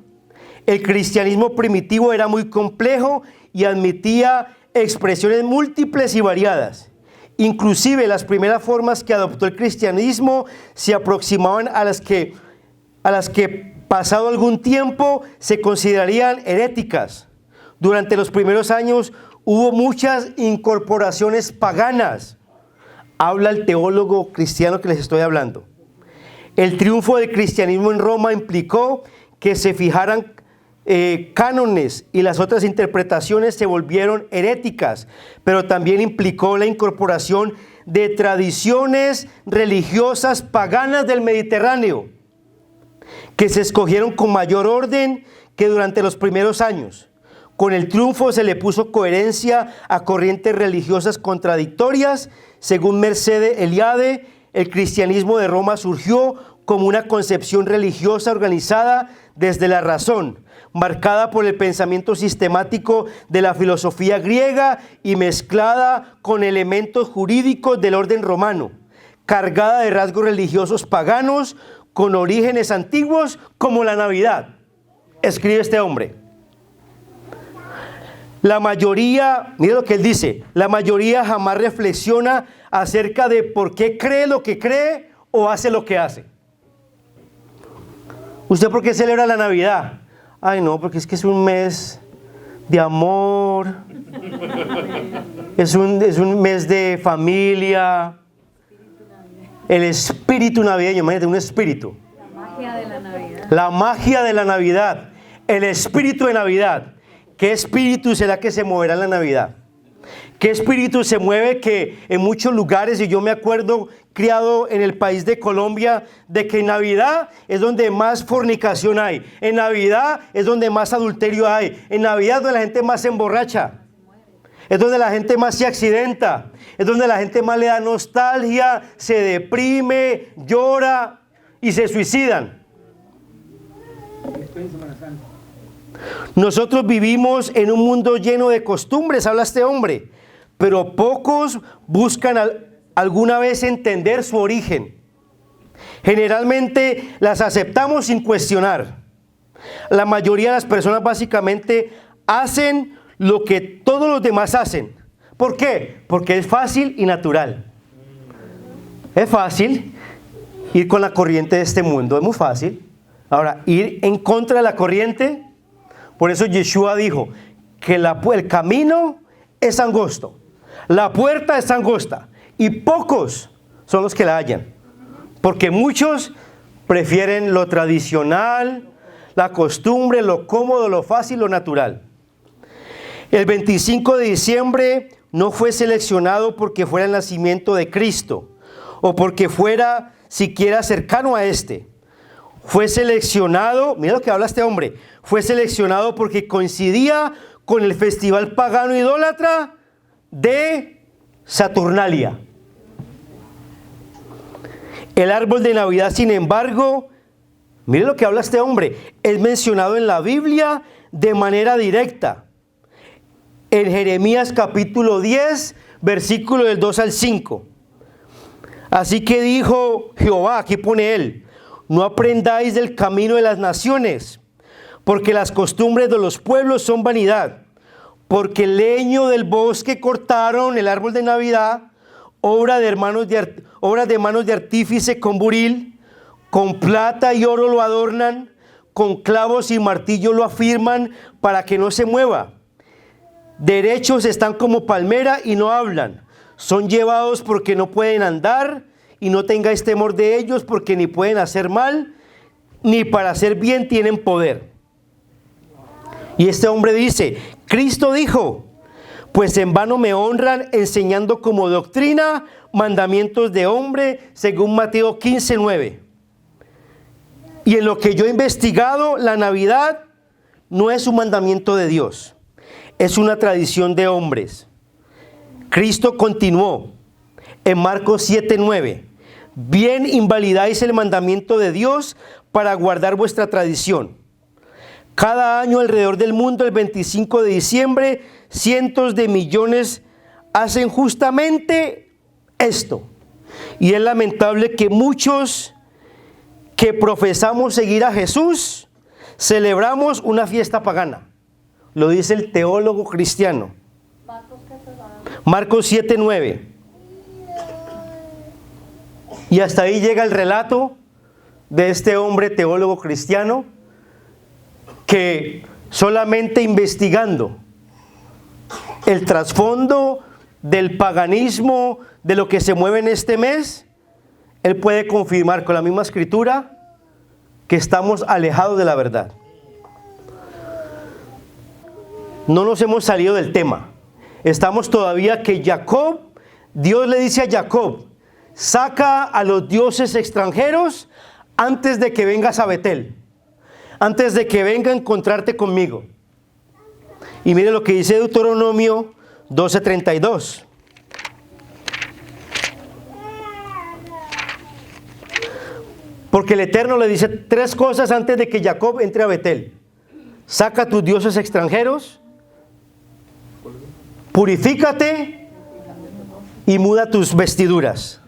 el cristianismo primitivo era muy complejo y admitía expresiones múltiples y variadas. Inclusive las primeras formas que adoptó el cristianismo se aproximaban a las que pasado algún tiempo se considerarían heréticas. Durante los primeros años hubo muchas incorporaciones paganas. Habla el teólogo cristiano que les estoy hablando. El triunfo del cristianismo en Roma implicó que se fijaran cánones y las otras interpretaciones se volvieron heréticas, pero también implicó la incorporación de tradiciones religiosas paganas del Mediterráneo, que se escogieron con mayor orden que durante los primeros años. Con el triunfo se le puso coherencia a corrientes religiosas contradictorias. Según Mercede Eliade, el cristianismo de Roma surgió como una concepción religiosa organizada desde la razón, marcada por el pensamiento sistemático de la filosofía griega y mezclada con elementos jurídicos del orden romano, cargada de rasgos religiosos paganos con orígenes antiguos como la Navidad. Escribe este hombre. La mayoría, mire lo que él dice, la mayoría jamás reflexiona acerca de por qué cree lo que cree o hace lo que hace. ¿Usted por qué celebra la Navidad? Ay, no, porque es que es un mes de amor, es un mes de familia, el espíritu navideño, imagínate, un espíritu. La magia de la Navidad. La magia de la Navidad, el espíritu de Navidad. ¿Qué espíritu será que se moverá en la Navidad? ¿Qué espíritu se mueve que en muchos lugares, y yo me acuerdo, criado en el país de Colombia, de que en Navidad es donde más fornicación hay, en Navidad es donde más adulterio hay, en Navidad es donde la gente más se emborracha, es donde la gente más se accidenta, es donde la gente más le da nostalgia, se deprime, llora y se suicidan. Nosotros vivimos en un mundo lleno de costumbres, habla este hombre, pero pocos buscan alguna vez entender su origen. Generalmente las aceptamos sin cuestionar. La mayoría de las personas básicamente hacen lo que todos los demás hacen. ¿Por qué? Porque es fácil y natural. Es fácil ir con la corriente de este mundo, es muy fácil. Ahora, ir en contra de la corriente, por eso Yeshua dijo que el camino es angosto, la puerta es angosta y pocos son los que la hallan, porque muchos prefieren lo tradicional, la costumbre, lo cómodo, lo fácil, lo natural. El 25 de diciembre no fue seleccionado porque fuera el nacimiento de Cristo o porque fuera siquiera cercano a este. Fue seleccionado, mira lo que habla este hombre, fue seleccionado porque coincidía con el festival pagano idólatra de Saturnalia. El árbol de Navidad, sin embargo, mire lo que habla este hombre, es mencionado en la Biblia de manera directa. En Jeremías capítulo 10, versículo del 2 al 5. Así que dijo Jehová, aquí pone él, no aprendáis del camino de las naciones, porque las costumbres de los pueblos son vanidad, porque el leño del bosque cortaron, el árbol de Navidad, obra de manos de artífice con buril, con plata y oro lo adornan, con clavos y martillo lo afirman para que no se mueva. Derechos están como palmera y no hablan. Son llevados porque no pueden andar y no tengáis temor de ellos porque ni pueden hacer mal ni para hacer bien tienen poder. Y este hombre dice, Cristo dijo, pues en vano me honran enseñando como doctrina mandamientos de hombre según Mateo 15:9. Y en lo que yo he investigado, la Navidad no es un mandamiento de Dios. Es una tradición de hombres. Cristo continuó en Marcos 7:9. Bien invalidáis el mandamiento de Dios para guardar vuestra tradición. Cada año alrededor del mundo, el 25 de diciembre, cientos de millones hacen justamente esto. Y es lamentable que muchos que profesamos seguir a Jesús, celebramos una fiesta pagana. Lo dice el teólogo cristiano. Marcos 7:9. Y hasta ahí llega el relato de este hombre teólogo cristiano que solamente investigando el trasfondo del paganismo, de lo que se mueve en este mes, él puede confirmar con la misma escritura que estamos alejados de la verdad. No nos hemos salido del tema. Estamos todavía que Jacob, Dios le dice a Jacob, saca a los dioses extranjeros antes de que vengas a Betel, antes de que venga a encontrarte conmigo. Y mire lo que dice Deuteronomio 12:32. Porque el Eterno le dice tres cosas antes de que Jacob entre a Betel. Saca a tus dioses extranjeros, purifícate y muda tus vestiduras.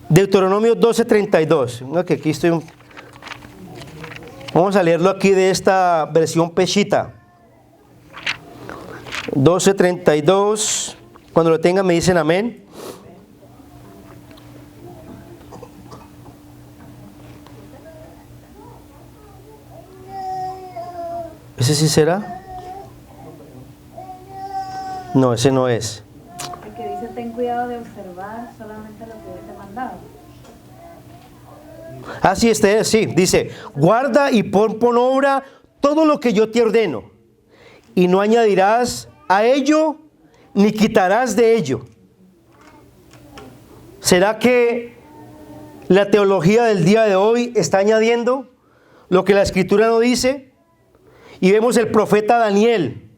Deuteronomio 12:32. No, que aquí estoy. Vamos a leerlo aquí de esta versión Peshita. 12:32. Cuando lo tengan me dicen amén. ¿Ese sí será? No, ese no es. El que dice, ten cuidado de observar solamente lo que yo te he mandado. Ah, sí, este es, sí. Dice, guarda y pon por obra todo lo que yo te ordeno, y no añadirás a ello, ni quitarás de ello. ¿Será que la teología del día de hoy está añadiendo lo que la Escritura no dice? Y vemos el profeta Daniel,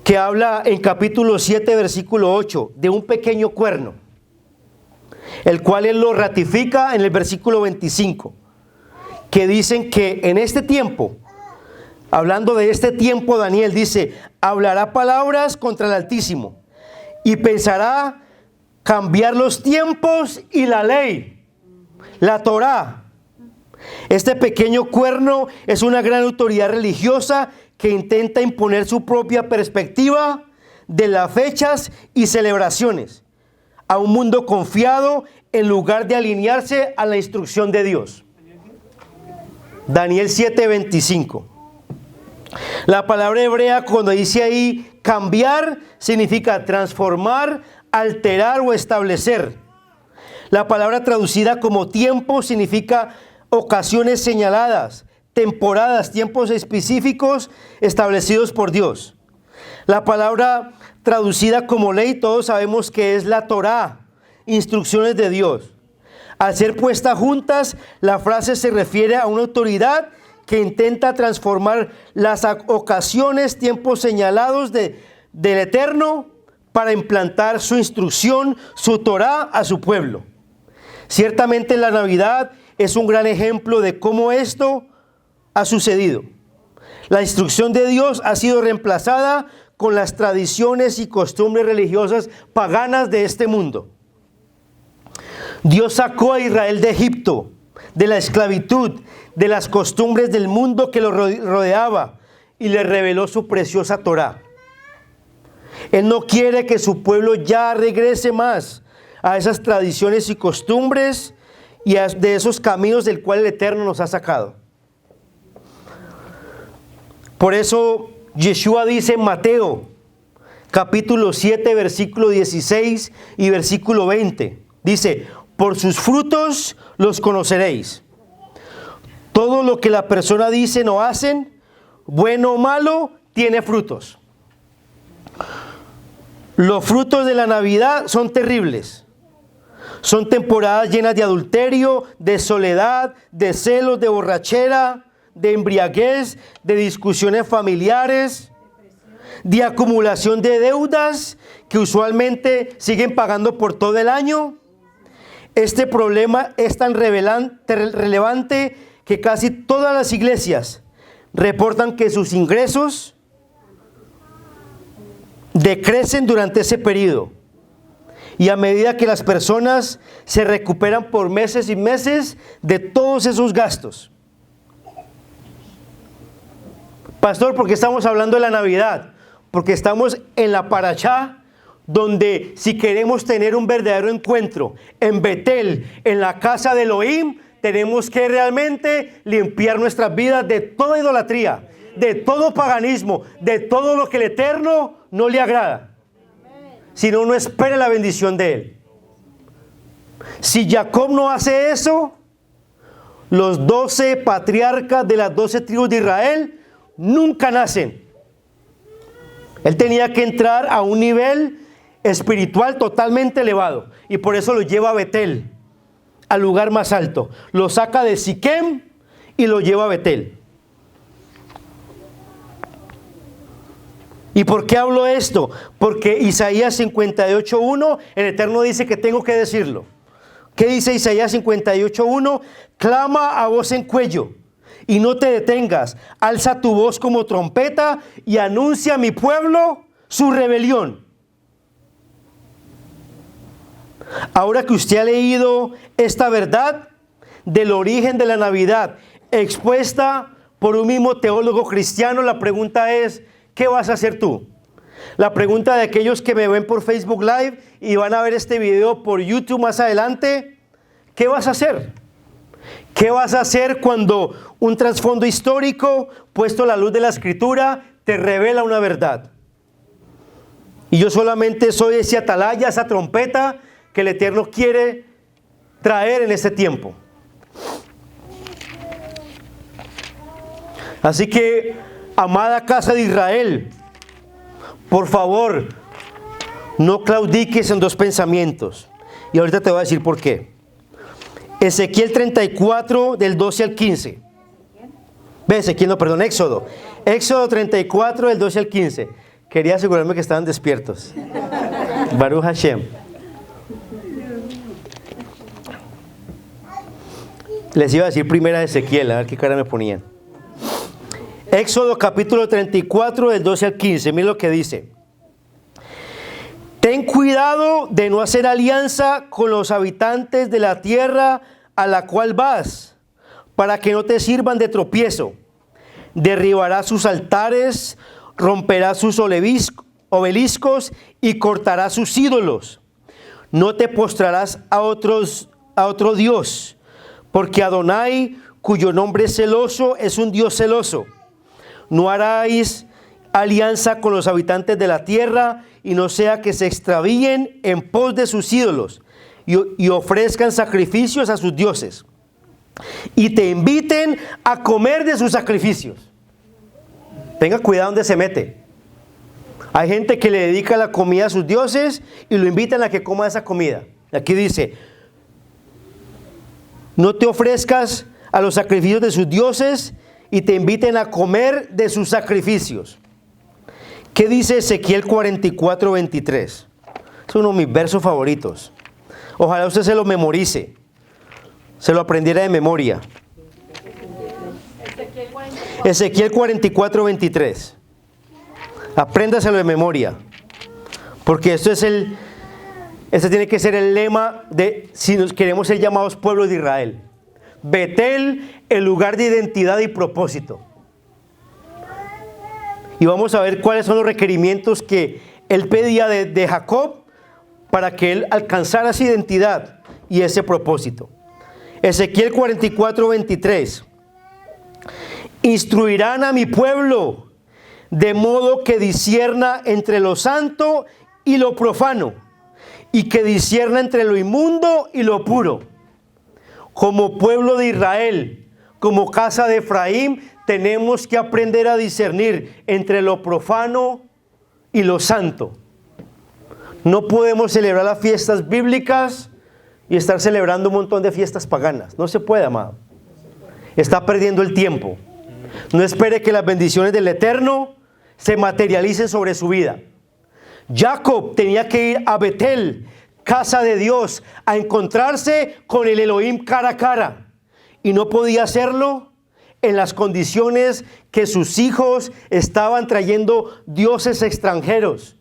que habla en capítulo 7, versículo 8, de un pequeño cuerno, el cual él lo ratifica en el versículo 25. que dicen que en este tiempo, hablando de este tiempo, Daniel dice, hablará palabras contra el Altísimo y pensará cambiar los tiempos y la ley, la Torá. Este pequeño cuerno es una gran autoridad religiosa que intenta imponer su propia perspectiva de las fechas y celebraciones a un mundo confiado en lugar de alinearse a la instrucción de Dios. Daniel 7:25. La palabra hebrea cuando dice ahí cambiar significa transformar, alterar o establecer. La palabra traducida como tiempo significa ocasiones señaladas, temporadas, tiempos específicos establecidos por Dios. La palabra traducida como ley, todos sabemos que es la Torá, instrucciones de Dios. Al ser puestas juntas, la frase se refiere a una autoridad que intenta transformar las ocasiones, tiempos señalados del Eterno para implantar su instrucción, su Torá a su pueblo. Ciertamente la Navidad es un gran ejemplo de cómo esto ha sucedido. La instrucción de Dios ha sido reemplazada con las tradiciones y costumbres religiosas paganas de este mundo. Dios sacó a Israel de Egipto, de la esclavitud, de las costumbres del mundo que lo rodeaba y le reveló su preciosa Torá. Él no quiere que su pueblo ya regrese más a esas tradiciones y costumbres y de esos caminos del cual el Eterno nos ha sacado. Por eso Yeshua dice en Mateo, capítulo 7, versículo 16 y versículo 20, dice, por sus frutos los conoceréis. Todo lo que la persona dice o hacen, bueno o malo, tiene frutos. Los frutos de la Navidad son terribles. Son temporadas llenas de adulterio, de soledad, de celos, de borrachera, de embriaguez, de discusiones familiares, de acumulación de deudas que usualmente siguen pagando por todo el año. Este problema es tan relevante que casi todas las iglesias reportan que sus ingresos decrecen durante ese periodo. Y a medida que las personas se recuperan por meses y meses de todos esos gastos. Pastor, ¿por qué estamos hablando de la Navidad? Porque estamos en la Parashá, donde si queremos tener un verdadero encuentro en Betel, en la casa de Elohim, tenemos que realmente limpiar nuestras vidas de toda idolatría, de todo paganismo, de todo lo que el Eterno no le agrada. Si no, no espere la bendición de Él. Si Jacob no hace eso, los 12 patriarcas de las 12 tribus de Israel nunca nacen. Él tenía que entrar a un nivel espiritual totalmente elevado. Y por eso lo lleva a Betel, al lugar más alto. Lo saca de Siquem y lo lleva a Betel. ¿Y por qué hablo esto? Porque Isaías 58:1, el Eterno dice que tengo que decirlo. ¿Qué dice Isaías 58:1? Clama a voz en cuello y no te detengas. Alza tu voz como trompeta y anuncia a mi pueblo su rebelión. Ahora que usted ha leído esta verdad del origen de la Navidad expuesta por un mismo teólogo cristiano, la pregunta es, ¿qué vas a hacer tú? La pregunta de aquellos que me ven por Facebook Live y van a ver este video por YouTube más adelante, ¿qué vas a hacer? ¿Qué vas a hacer cuando un trasfondo histórico puesto a la luz de la Escritura te revela una verdad? Y yo solamente soy ese atalaya, esa trompeta que el Eterno quiere traer en este tiempo. Así que, amada casa de Israel, por favor, no claudiques en dos pensamientos. Y ahorita te voy a decir por qué. Ezequiel 34, del 12 al 15. Éxodo. Éxodo 34, del 12 al 15. Quería asegurarme que estaban despiertos. Baruch Hashem. Les iba a decir primera de Ezequiel, a ver qué cara me ponían. Éxodo capítulo 34, del 12 al 15, miren lo que dice. Ten cuidado de no hacer alianza con los habitantes de la tierra a la cual vas, para que no te sirvan de tropiezo. Derribarás sus altares, romperás sus obeliscos y cortarás sus ídolos. No te postrarás a otro Dios, porque Adonai, cuyo nombre es celoso, es un Dios celoso. No haráis alianza con los habitantes de la tierra, y no sea que se extravíen en pos de sus ídolos y ofrezcan sacrificios a sus dioses y te inviten a comer de sus sacrificios. Tenga cuidado donde se mete. Hay gente que le dedica la comida a sus dioses y lo invitan a que coma esa comida. Aquí dice, no te ofrezcas a los sacrificios de sus dioses y te inviten a comer de sus sacrificios. ¿Qué dice Ezequiel 44, 23? Es uno de mis versos favoritos. Ojalá usted se lo memorice, se lo aprendiera de memoria. Ezequiel 44, 23. Apréndaselo de memoria, porque este tiene que ser el lema de si nos queremos ser llamados pueblo de Israel. Betel, el lugar de identidad y propósito. Y vamos a ver cuáles son los requerimientos que él pedía de Jacob para que él alcanzara esa identidad y ese propósito. Ezequiel 44, 23. Instruirán a mi pueblo de modo que discierna entre lo santo y lo profano, y que discierna entre lo inmundo y lo puro. Como pueblo de Israel, como casa de Efraín, tenemos que aprender a discernir entre lo profano y lo santo. No podemos celebrar las fiestas bíblicas y estar celebrando un montón de fiestas paganas. No se puede, amado. Está perdiendo el tiempo. No espere que las bendiciones del Eterno se materialicen sobre su vida. Jacob tenía que ir a Betel, casa de Dios, a encontrarse con el Elohim cara a cara. Y no podía hacerlo en las condiciones que sus hijos estaban trayendo dioses extranjeros.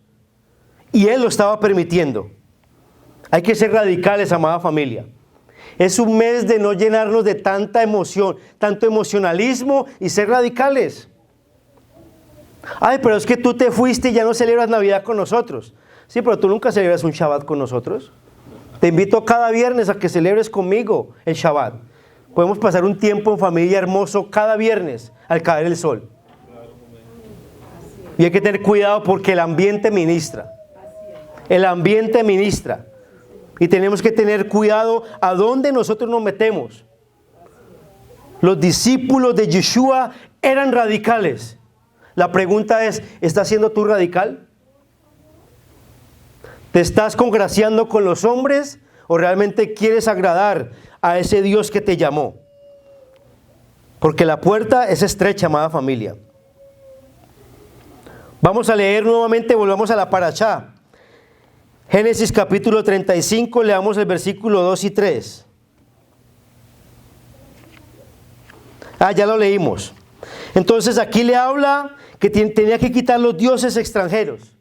Y él lo estaba permitiendo. Hay que ser radicales, amada familia. Es un mes de no llenarnos de tanta emoción, tanto emocionalismo y ser radicales. Ay, pero es que tú te fuiste y ya no celebras Navidad con nosotros. Sí, pero tú nunca celebras un Shabbat con nosotros. Te invito cada viernes a que celebres conmigo el Shabbat. Podemos pasar un tiempo en familia hermoso cada viernes al caer el sol. Y hay que tener cuidado porque el ambiente ministra. El ambiente ministra. Y tenemos que tener cuidado a dónde nosotros nos metemos. Los discípulos de Yeshua eran radicales. La pregunta es, ¿estás siendo tú radical? ¿Te estás congraciando con los hombres o realmente quieres agradar a ese Dios que te llamó? Porque la puerta es estrecha, amada familia. Vamos a leer nuevamente, volvamos a la parashá. Génesis capítulo 35, leamos el versículo 2 y 3. Ya lo leímos. Entonces aquí le habla que tenía que quitar los dioses extranjeros.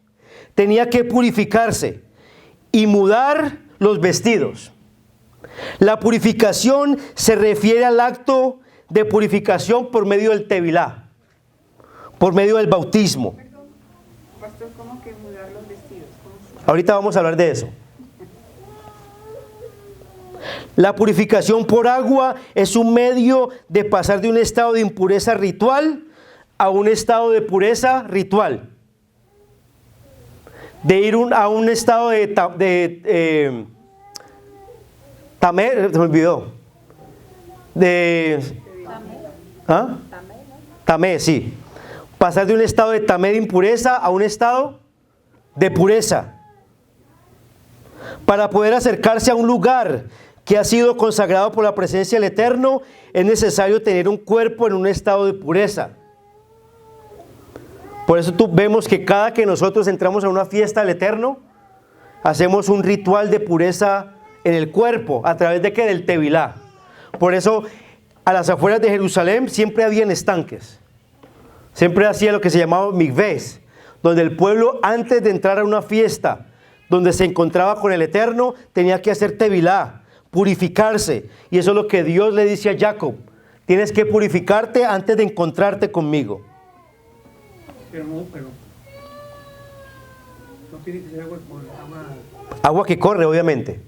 Tenía que purificarse y mudar los vestidos. La purificación se refiere al acto de purificación por medio del tevilá, por medio del bautismo. Perdón, pastor, ¿cómo que mudar los vestidos? Ahorita vamos a hablar de eso. La purificación por agua es un medio de pasar de un estado de impureza ritual a un estado de pureza ritual. De ir a un estado tamer, se me olvidó. Tamé, sí. Pasar de un estado de tamé de impureza a un estado de pureza. Para poder acercarse a un lugar que ha sido consagrado por la presencia del Eterno, es necesario tener un cuerpo en un estado de pureza. Por eso vemos que cada que nosotros entramos a una fiesta del Eterno, hacemos un ritual de pureza en el cuerpo, ¿a través de qué? Del tevilá. Por eso a las afueras de Jerusalén siempre habían estanques. Siempre hacía lo que se llamaba mikvés, donde el pueblo antes de entrar a una fiesta, donde se encontraba con el Eterno, tenía que hacer tevilá, purificarse. Y eso es lo que Dios le dice a Jacob. Tienes que purificarte antes de encontrarte conmigo. Pero no tiene que ser agua con agua. Agua que corre, obviamente.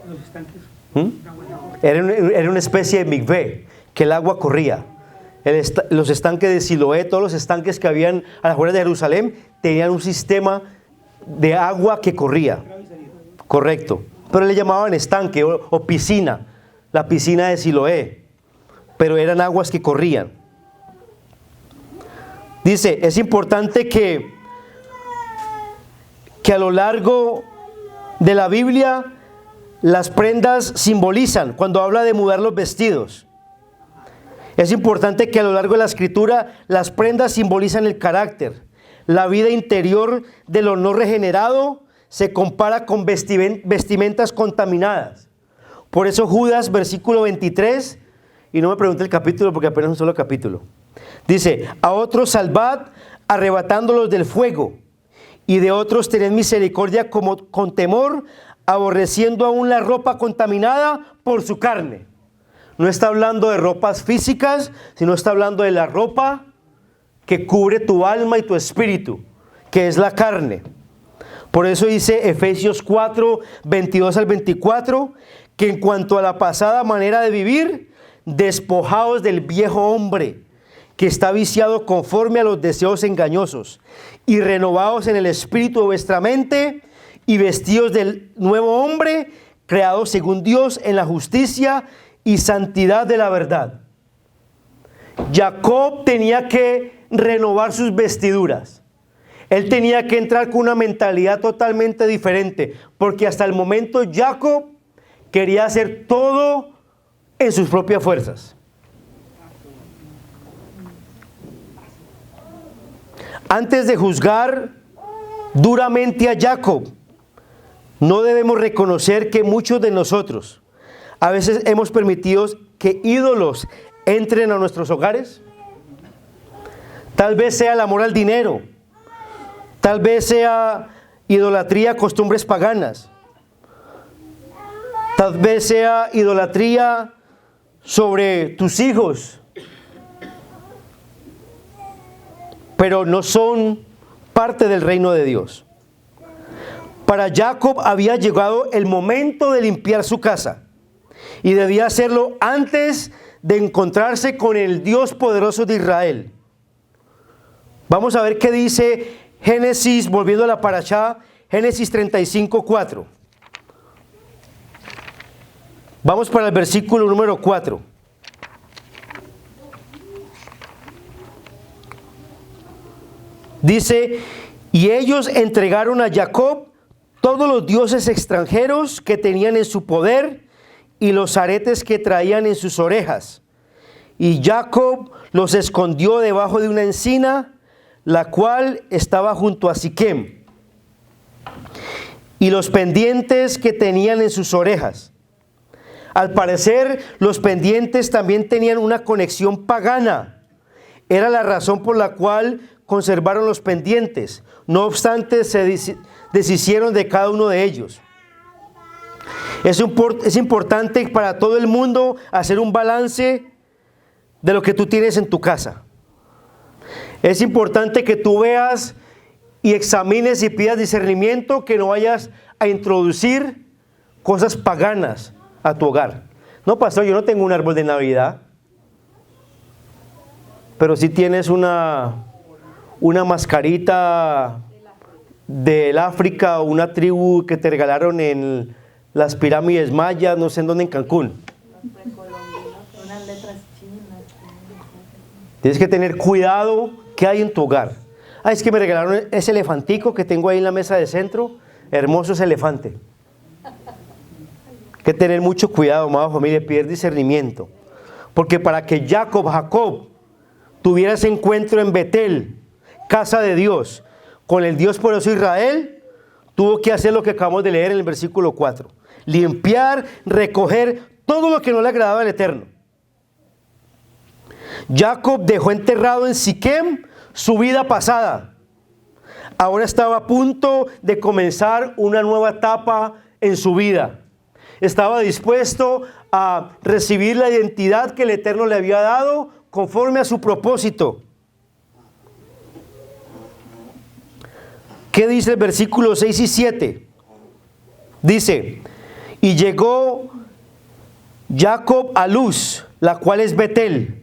Los estanques. Era una especie de mikvé, que el agua corría. Los estanques de Siloé, todos los estanques que habían a las afueras de Jerusalén, tenían un sistema de agua que corría. Correcto. Pero le llamaban estanque o piscina, la piscina de Siloé. Pero eran aguas que corrían. Dice, es importante que a lo largo de la Biblia las prendas simbolizan, cuando habla de mudar los vestidos. Es importante que a lo largo de la Escritura las prendas simbolizan el carácter. La vida interior de lo no regenerado se compara con vestimentas contaminadas. Por eso Judas, versículo 23, y no me pregunte el capítulo porque apenas es un solo capítulo. Dice, a otros salvad arrebatándolos del fuego, y de otros tened misericordia como con temor, aborreciendo aún la ropa contaminada por su carne. No está hablando de ropas físicas, sino está hablando de la ropa que cubre tu alma y tu espíritu, que es la carne. Por eso dice Efesios 4, 22 al 24, que en cuanto a la pasada manera de vivir, despojaos del viejo hombre, que está viciado conforme a los deseos engañosos, y renovaos en el espíritu de vuestra mente, y vestidos del nuevo hombre, creado según Dios en la justicia y santidad de la verdad. Jacob tenía que renovar sus vestiduras. Él tenía que entrar con una mentalidad totalmente diferente, porque hasta el momento Jacob quería hacer todo en sus propias fuerzas. Antes de juzgar duramente a Jacob, no debemos reconocer que muchos de nosotros a veces hemos permitido que ídolos entren a nuestros hogares. Tal vez sea el amor al dinero, tal vez sea idolatría a costumbres paganas, tal vez sea idolatría sobre tus hijos, pero no son parte del reino de Dios. Para Jacob había llegado el momento de limpiar su casa y debía hacerlo antes de encontrarse con el Dios poderoso de Israel. Vamos a ver qué dice Génesis, volviendo a la parashá, Génesis 35:4. Vamos para el versículo número 4. Dice, y ellos entregaron a Jacob todos los dioses extranjeros que tenían en su poder y los aretes que traían en sus orejas. Y Jacob los escondió debajo de una encina, la cual estaba junto a Siquem, y los pendientes que tenían en sus orejas. Al parecer, los pendientes también tenían una conexión pagana. Era la razón por la cual conservaron los pendientes. No obstante, se deshicieron de cada uno de ellos. Es importante para todo el mundo hacer un balance de lo que tú tienes en tu casa. Es importante que tú veas y examines y pidas discernimiento, que no vayas a introducir cosas paganas a tu hogar. No, pastor, yo no tengo un árbol de Navidad, pero sí tienes una mascarita del África o una tribu que te regalaron en las pirámides mayas, no sé en dónde, en Cancún. Unas letras chinas. Tienes que tener cuidado qué hay en tu hogar. Es que me regalaron ese elefantico que tengo ahí en la mesa de centro. Hermoso ese elefante. Hay que tener mucho cuidado, amada familia, pedir discernimiento. Porque para que Jacob tuviera ese encuentro en Betel, casa de Dios, con el Dios poderoso de Israel, tuvo que hacer lo que acabamos de leer en el versículo 4. Limpiar, recoger todo lo que no le agradaba al Eterno. Jacob dejó enterrado en Siquem su vida pasada. Ahora estaba a punto de comenzar una nueva etapa en su vida. Estaba dispuesto a recibir la identidad que el Eterno le había dado conforme a su propósito. ¿Qué dice el versículo 6 y 7? Dice, y llegó Jacob a Luz, la cual es Betel,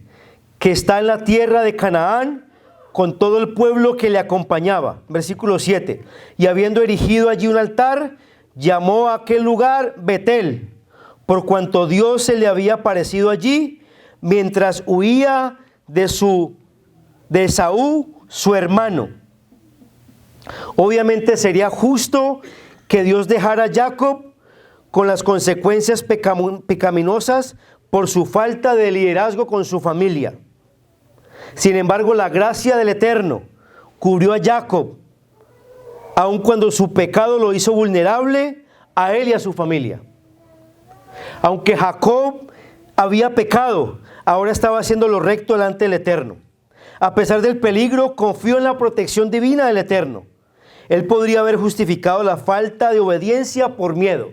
que está en la tierra de Canaán, con todo el pueblo que le acompañaba. Versículo 7. Y habiendo erigido allí un altar, llamó a aquel lugar Betel, por cuanto Dios se le había aparecido allí, mientras huía de Esaú, su hermano. Obviamente sería justo que Dios dejara a Jacob con las consecuencias pecaminosas por su falta de liderazgo con su familia. Sin embargo, la gracia del Eterno cubrió a Jacob, aun cuando su pecado lo hizo vulnerable a él y a su familia. Aunque Jacob había pecado, ahora estaba haciendo lo recto delante del Eterno. A pesar del peligro, confió en la protección divina del Eterno. Él podría haber justificado la falta de obediencia por miedo.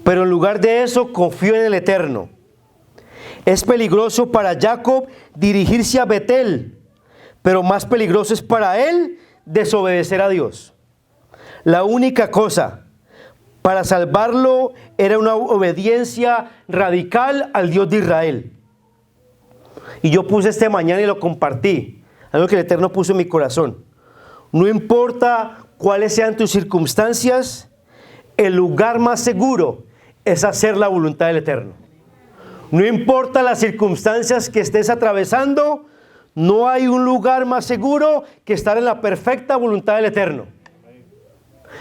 Pero en lugar de eso, confió en el Eterno. Es peligroso para Jacob dirigirse a Betel, pero más peligroso es para él desobedecer a Dios. La única cosa para salvarlo era una obediencia radical al Dios de Israel. Y yo puse este mañana y lo compartí, algo que el Eterno puso en mi corazón. No importa cuáles sean tus circunstancias, el lugar más seguro es hacer la voluntad del Eterno. No importa las circunstancias que estés atravesando, no hay un lugar más seguro que estar en la perfecta voluntad del Eterno.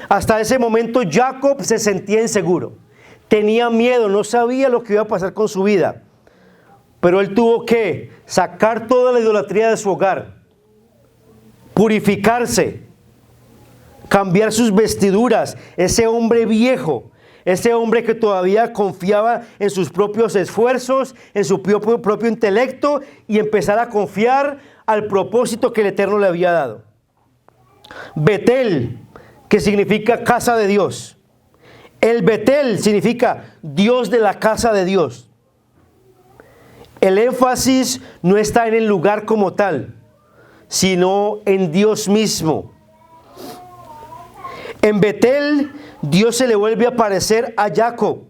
Hasta ese momento Jacob se sentía inseguro, tenía miedo, no sabía lo que iba a pasar con su vida. Pero él tuvo que sacar toda la idolatría de su hogar, purificarse, cambiar sus vestiduras. Ese hombre viejo, ese hombre que todavía confiaba en sus propios esfuerzos, en su propio intelecto, y empezar a confiar al propósito que el Eterno le había dado. Betel, que significa casa de Dios. El Betel significa Dios de la casa de Dios. El énfasis no está en el lugar como tal, sino en Dios mismo. En Betel, Dios se le vuelve a aparecer a Jacob.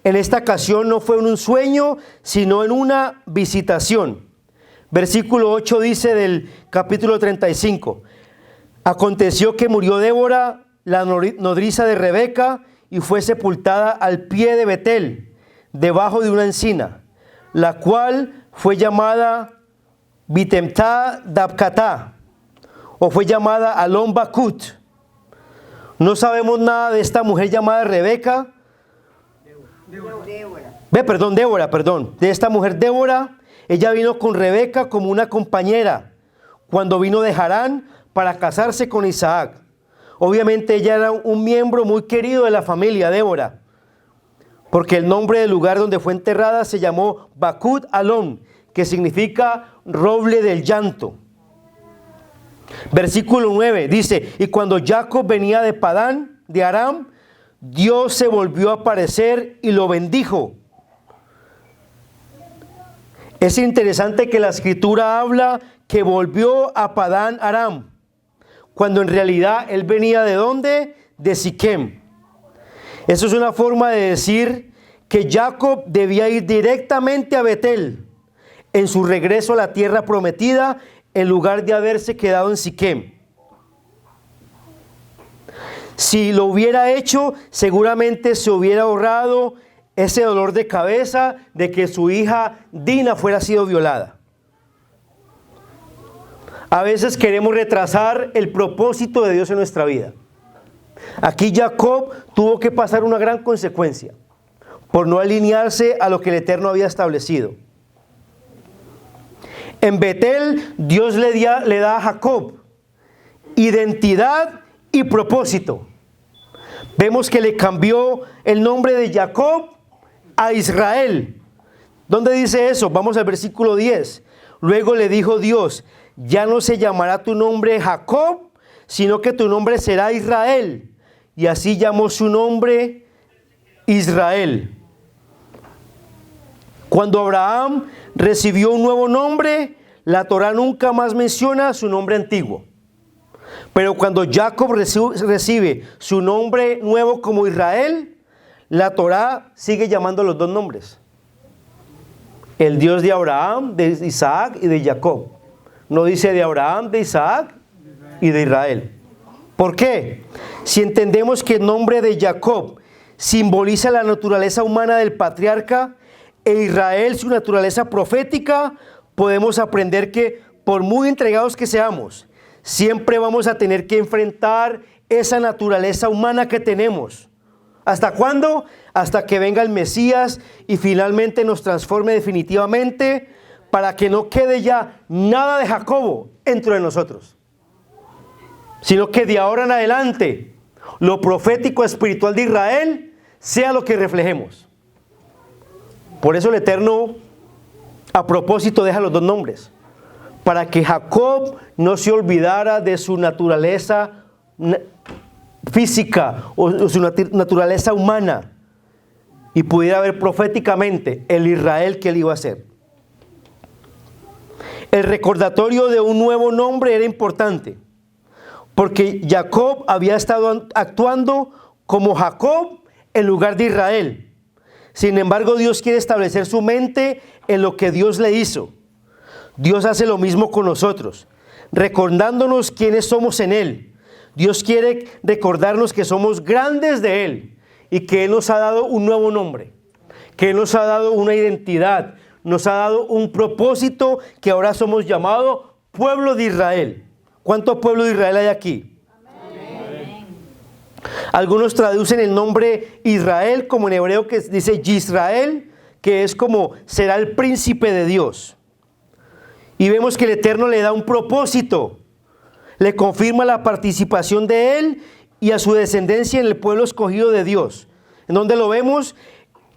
En esta ocasión no fue en un sueño, sino en una visitación. Versículo 8 dice del capítulo 35. Aconteció que murió Débora, la nodriza de Rebeca, y fue sepultada al pie de Betel, debajo de una encina, la cual fue llamada Bitemtá Dabkatá, o fue llamada Alon Bakut. No sabemos nada de esta mujer llamada Rebeca. Débora. De esta mujer Débora. Ella vino con Rebeca como una compañera cuando vino de Harán para casarse con Isaac. Obviamente ella era un miembro muy querido de la familia Débora, porque el nombre del lugar donde fue enterrada se llamó Bakut Alon, que significa roble del llanto. Versículo 9 dice, y cuando Jacob venía de Padán, de Aram, Dios se volvió a aparecer y lo bendijo. Es interesante que la escritura habla que volvió a Padán Aram, cuando en realidad él venía ¿de dónde? De Siquem. Eso es una forma de decir que Jacob debía ir directamente a Betel en su regreso a la tierra prometida, en lugar de haberse quedado en Siquem. Si lo hubiera hecho, seguramente se hubiera ahorrado ese dolor de cabeza de que su hija Dina fuera sido violada. A veces queremos retrasar el propósito de Dios en nuestra vida. Aquí Jacob tuvo que pasar una gran consecuencia por no alinearse a lo que el Eterno había establecido. En Betel, Dios le da a Jacob identidad y propósito. Vemos que le cambió el nombre de Jacob a Israel. ¿Dónde dice eso? Vamos al versículo 10. Luego le dijo Dios, ya no se llamará tu nombre Jacob, sino que tu nombre será Israel. Y así llamó su nombre Israel. Cuando Abraham recibió un nuevo nombre, la Torá nunca más menciona su nombre antiguo. Pero cuando Jacob recibe su nombre nuevo como Israel, la Torá sigue llamando los dos nombres. El Dios de Abraham, de Isaac y de Jacob. No dice de Abraham, de Isaac y de Israel. ¿Por qué? Si entendemos que el nombre de Jacob simboliza la naturaleza humana del patriarca e Israel su naturaleza profética, podemos aprender que por muy entregados que seamos, siempre vamos a tener que enfrentar esa naturaleza humana que tenemos. ¿Hasta cuándo? Hasta que venga el Mesías y finalmente nos transforme definitivamente para que no quede ya nada de Jacobo dentro de nosotros, sino que de ahora en adelante lo profético espiritual de Israel sea lo que reflejemos. Por eso el Eterno a propósito deja los dos nombres, para que Jacob no se olvidara de su naturaleza física o su naturaleza humana y pudiera ver proféticamente el Israel que él iba a ser. El recordatorio de un nuevo nombre era importante, porque Jacob había estado actuando como Jacob en lugar de Israel. Sin embargo, Dios quiere establecer su mente en lo que Dios le hizo. Dios hace lo mismo con nosotros, recordándonos quiénes somos en Él. Dios quiere recordarnos que somos grandes de Él y que Él nos ha dado un nuevo nombre, que Él nos ha dado una identidad, nos ha dado un propósito, que ahora somos llamados pueblo de Israel. ¿Cuánto pueblo de Israel hay aquí? Amén. Algunos traducen el nombre Israel como en hebreo que dice Yisrael, que es como será el príncipe de Dios. Y vemos que el Eterno le da un propósito, le confirma la participación de él y a su descendencia en el pueblo escogido de Dios. ¿En dónde lo vemos?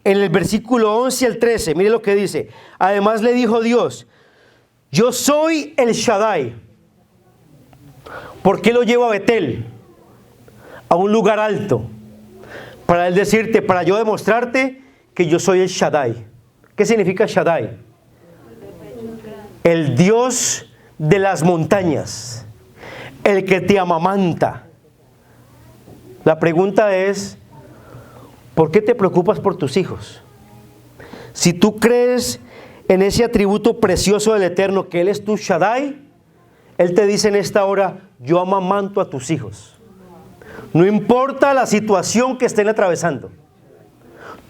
En el versículo 11 al 13, mire lo que dice. Además le dijo Dios, yo soy el Shaddai. ¿Por qué lo llevo a Betel? A un lugar alto. Para él decirte, para yo demostrarte que yo soy el Shaddai. ¿Qué significa Shaddai? El Dios de las montañas. El que te amamanta. La pregunta es, ¿por qué te preocupas por tus hijos? Si tú crees en ese atributo precioso del Eterno, que Él es tu Shaddai, Él te dice en esta hora, yo amamanto a tus hijos. No importa la situación que estén atravesando.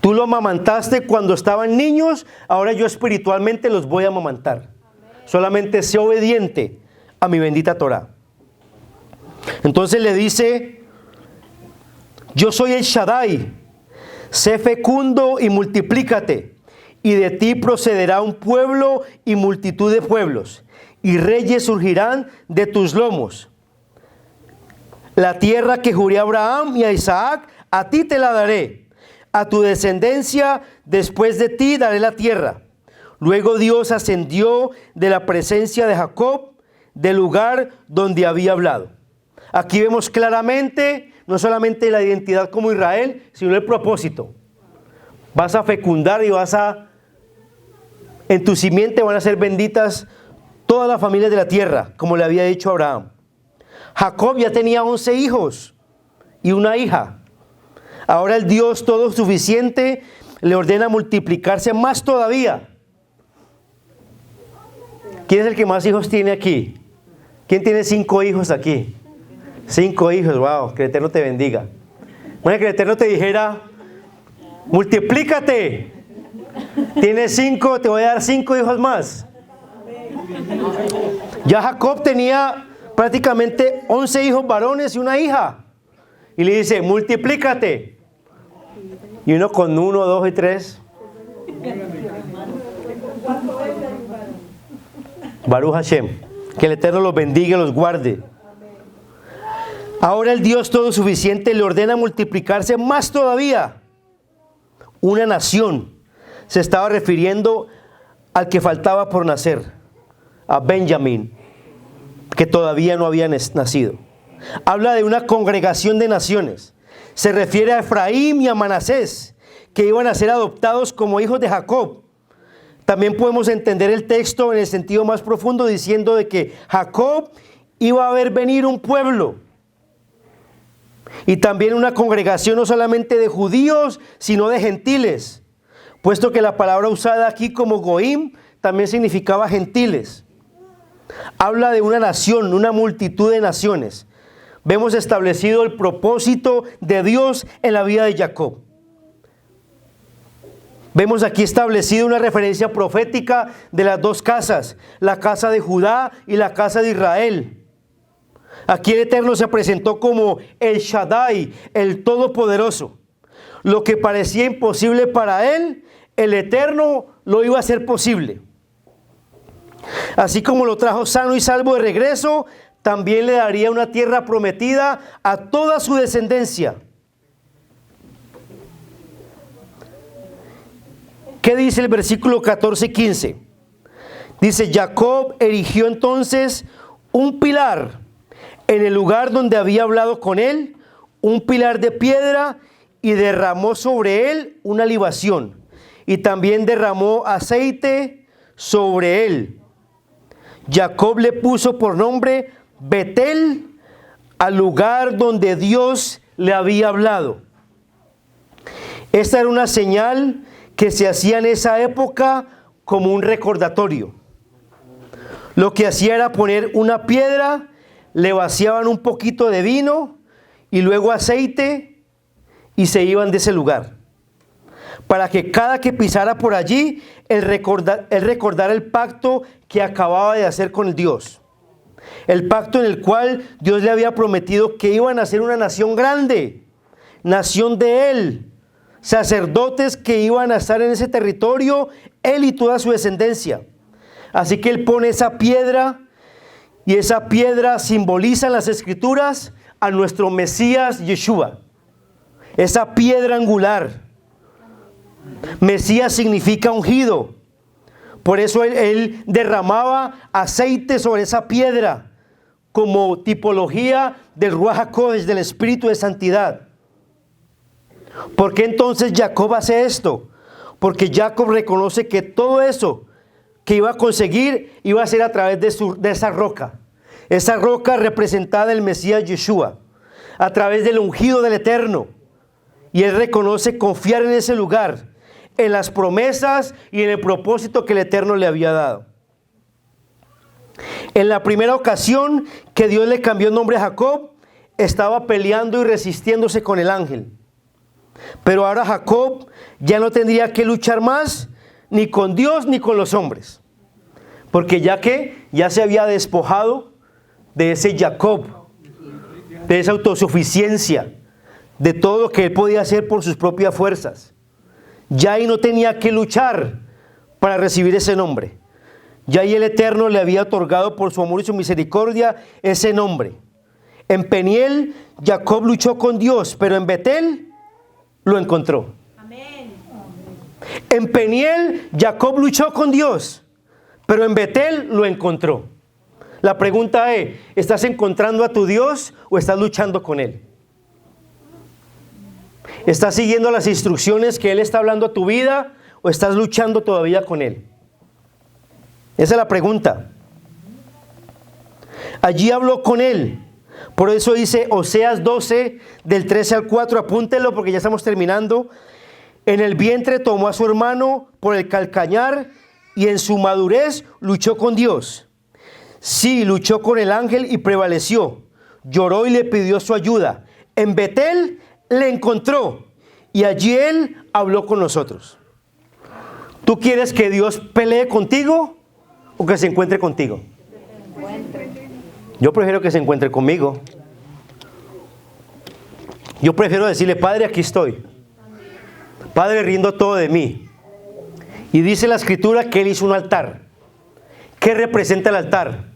Tú lo amamantaste cuando estaban niños, ahora yo espiritualmente los voy a amamantar. Solamente sé obediente a mi bendita Torah. Entonces le dice, yo soy el Shaddai, sé fecundo y multiplícate, y de ti procederá un pueblo y multitud de pueblos, y reyes surgirán de tus lomos. La tierra que juré a Abraham y a Isaac, a ti te la daré, a tu descendencia después de ti daré la tierra. Luego Dios ascendió de la presencia de Jacob, del lugar donde había hablado. Aquí vemos claramente no solamente la identidad como Israel, sino el propósito. Vas a fecundar y en tu simiente van a ser benditas todas las familias de la tierra, como le había dicho a Abraham. Jacob ya tenía 11 hijos y una hija. Ahora el Dios todo suficiente le ordena multiplicarse más todavía. ¿Quién es el que más hijos tiene aquí? ¿Quién tiene 5 hijos aquí? 5 hijos, wow, que el Eterno te bendiga. Bueno, que el Eterno te dijera, multiplícate. Tienes 5, te voy a dar 5 hijos más. Ya Jacob tenía prácticamente 11 hijos varones y una hija. Y le dice, multiplícate. Y uno con 1, 2 y 3. Baruch Hashem. Que el Eterno los bendiga y los guarde. Ahora el Dios todo suficiente le ordena multiplicarse más todavía. Una nación. Se estaba refiriendo al que faltaba por nacer, a Benjamín, que todavía no había nacido. Habla de una congregación de naciones. Se refiere a Efraín y a Manasés, que iban a ser adoptados como hijos de Jacob. También podemos entender el texto en el sentido más profundo, diciendo de que Jacob iba a ver venir un pueblo y también una congregación no solamente de judíos, sino de gentiles, puesto que la palabra usada aquí como goim también significaba gentiles. Habla de una nación, una multitud de naciones. Vemos establecido el propósito de Dios en la vida de Jacob. Vemos aquí establecido una referencia profética de las dos casas, la casa de Judá y la casa de Israel. Aquí el Eterno se presentó como el Shaddai, el Todopoderoso. Lo que parecía imposible para él, el Eterno lo iba a hacer posible. Así como lo trajo sano y salvo de regreso, también le daría una tierra prometida a toda su descendencia. ¿Qué dice el versículo 14-15? Dice, Jacob erigió entonces un pilar en el lugar donde había hablado con él, un pilar de piedra, y derramó sobre él una libación, y también derramó aceite sobre él. Jacob le puso por nombre Betel al lugar donde Dios le había hablado. Esta era una señal que se hacía en esa época como un recordatorio. Lo que hacía era poner una piedra, le vaciaban un poquito de vino y luego aceite y se iban de ese lugar, para que cada que pisara por allí, él recordara el pacto que acababa de hacer con el Dios. El pacto en el cual Dios le había prometido que iban a ser una nación grande, nación de él, sacerdotes que iban a estar en ese territorio, él y toda su descendencia. Así que él pone esa piedra, y esa piedra simboliza en las Escrituras a nuestro Mesías Yeshua. Esa piedra angular. Mesías significa ungido. Por eso él derramaba aceite sobre esa piedra como tipología del Ruach HaKodesh, del Espíritu de Santidad. ¿Por qué entonces Jacob hace esto? Porque Jacob reconoce que todo eso que iba a conseguir iba a ser a través de esa roca. Esa roca representada el Mesías Yeshua, a través del ungido del Eterno. Y él reconoce confiar en ese lugar, en las promesas y en el propósito que el Eterno le había dado. En la primera ocasión que Dios le cambió el nombre a Jacob, estaba peleando y resistiéndose con el ángel. Pero ahora Jacob ya no tendría que luchar más ni con Dios ni con los hombres, porque ya se había despojado de ese Jacob, de esa autosuficiencia, de todo lo que él podía hacer por sus propias fuerzas. Ya ahí no tenía que luchar para recibir ese nombre. Ya ahí el Eterno le había otorgado por su amor y su misericordia ese nombre. En Peniel, Jacob luchó con Dios, pero en Betel lo encontró. Amén. En Peniel, Jacob luchó con Dios, pero en Betel lo encontró. La pregunta es, ¿estás encontrando a tu Dios o estás luchando con Él? ¿Estás siguiendo las instrucciones que Él está hablando a tu vida o estás luchando todavía con Él? Esa es la pregunta. Allí habló con Él. Por eso dice Oseas 12, del 13 al 4, apúntenlo porque ya estamos terminando. En el vientre tomó a su hermano por el calcañar y en su madurez luchó con Dios. Sí, luchó con el ángel y prevaleció. Lloró y le pidió su ayuda. En Betel le encontró y allí él habló con nosotros. ¿Tú quieres que Dios pelee contigo o que se encuentre contigo? Yo prefiero que se encuentre conmigo. Yo prefiero decirle, Padre, aquí estoy. Padre, rindo todo de mí. Y dice la Escritura que Él hizo un altar. ¿Qué representa el altar?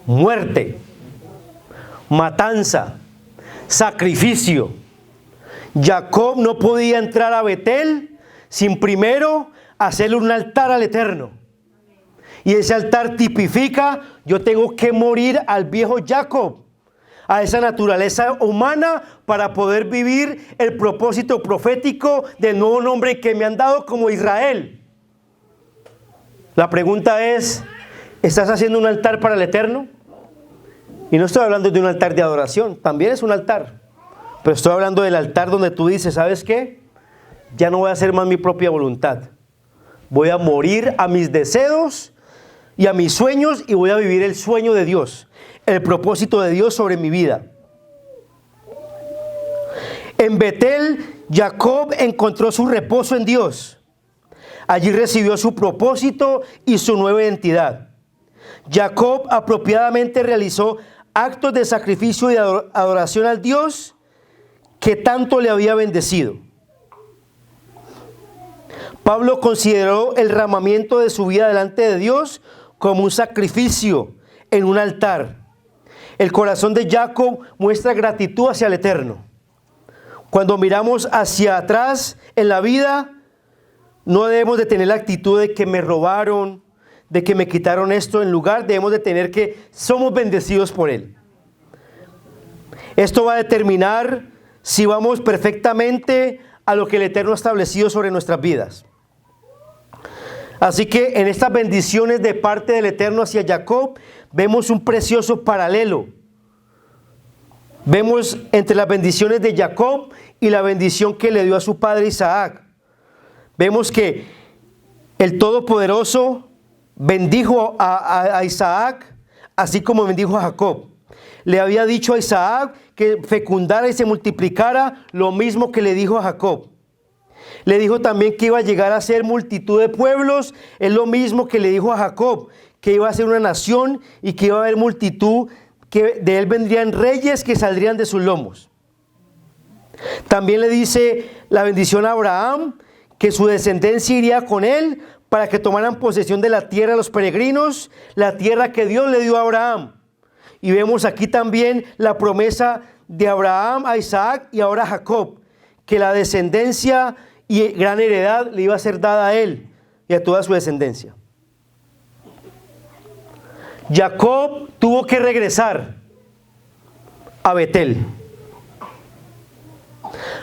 Muerte. matanza, sacrificio. Jacob no podía entrar a Betel sin primero hacerle un altar al Eterno. Y ese altar tipifica, yo tengo que morir al viejo Jacob, a esa naturaleza humana, para poder vivir el propósito profético del nuevo nombre que me han dado como Israel. La pregunta es, ¿estás haciendo un altar para el Eterno? Y no estoy hablando de un altar de adoración, también es un altar. Pero estoy hablando del altar donde tú dices, ¿sabes qué? Ya no voy a hacer más mi propia voluntad. Voy a morir a mis deseos y a mis sueños y voy a vivir el sueño de Dios, el propósito de Dios sobre mi vida. En Betel, Jacob encontró su reposo en Dios. Allí recibió su propósito y su nueva identidad. Jacob apropiadamente realizó actos de sacrificio y adoración al Dios que tanto le había bendecido. Pablo consideró el derramamiento de su vida delante de Dios como un sacrificio en un altar. El corazón de Jacob muestra gratitud hacia el Eterno. Cuando miramos hacia atrás en la vida, no debemos de tener la actitud de que me robaron, de que me quitaron esto. En lugar, debemos de tener que somos bendecidos por Él. Esto va a determinar si vamos perfectamente a lo que el Eterno ha establecido sobre nuestras vidas. Así que en estas bendiciones de parte del Eterno hacia Jacob, vemos un precioso paralelo. Vemos entre las bendiciones de Jacob y la bendición que le dio a su padre Isaac. Vemos que el Todopoderoso bendijo a Isaac, así como bendijo a Jacob. Le había dicho a Isaac que fecundara y se multiplicara, lo mismo que le dijo a Jacob. Le dijo también que iba a llegar a ser multitud de pueblos, es lo mismo que le dijo a Jacob, que iba a ser una nación y que iba a haber multitud, que de él vendrían reyes que saldrían de sus lomos. También le dice la bendición a Abraham, que su descendencia iría con él para que tomaran posesión de la tierra de los peregrinos, la tierra que Dios le dio a Abraham. Y vemos aquí también la promesa de Abraham a Isaac y ahora a Jacob, que la descendencia y gran heredad le iba a ser dada a él y a toda su descendencia. Jacob tuvo que regresar a Betel.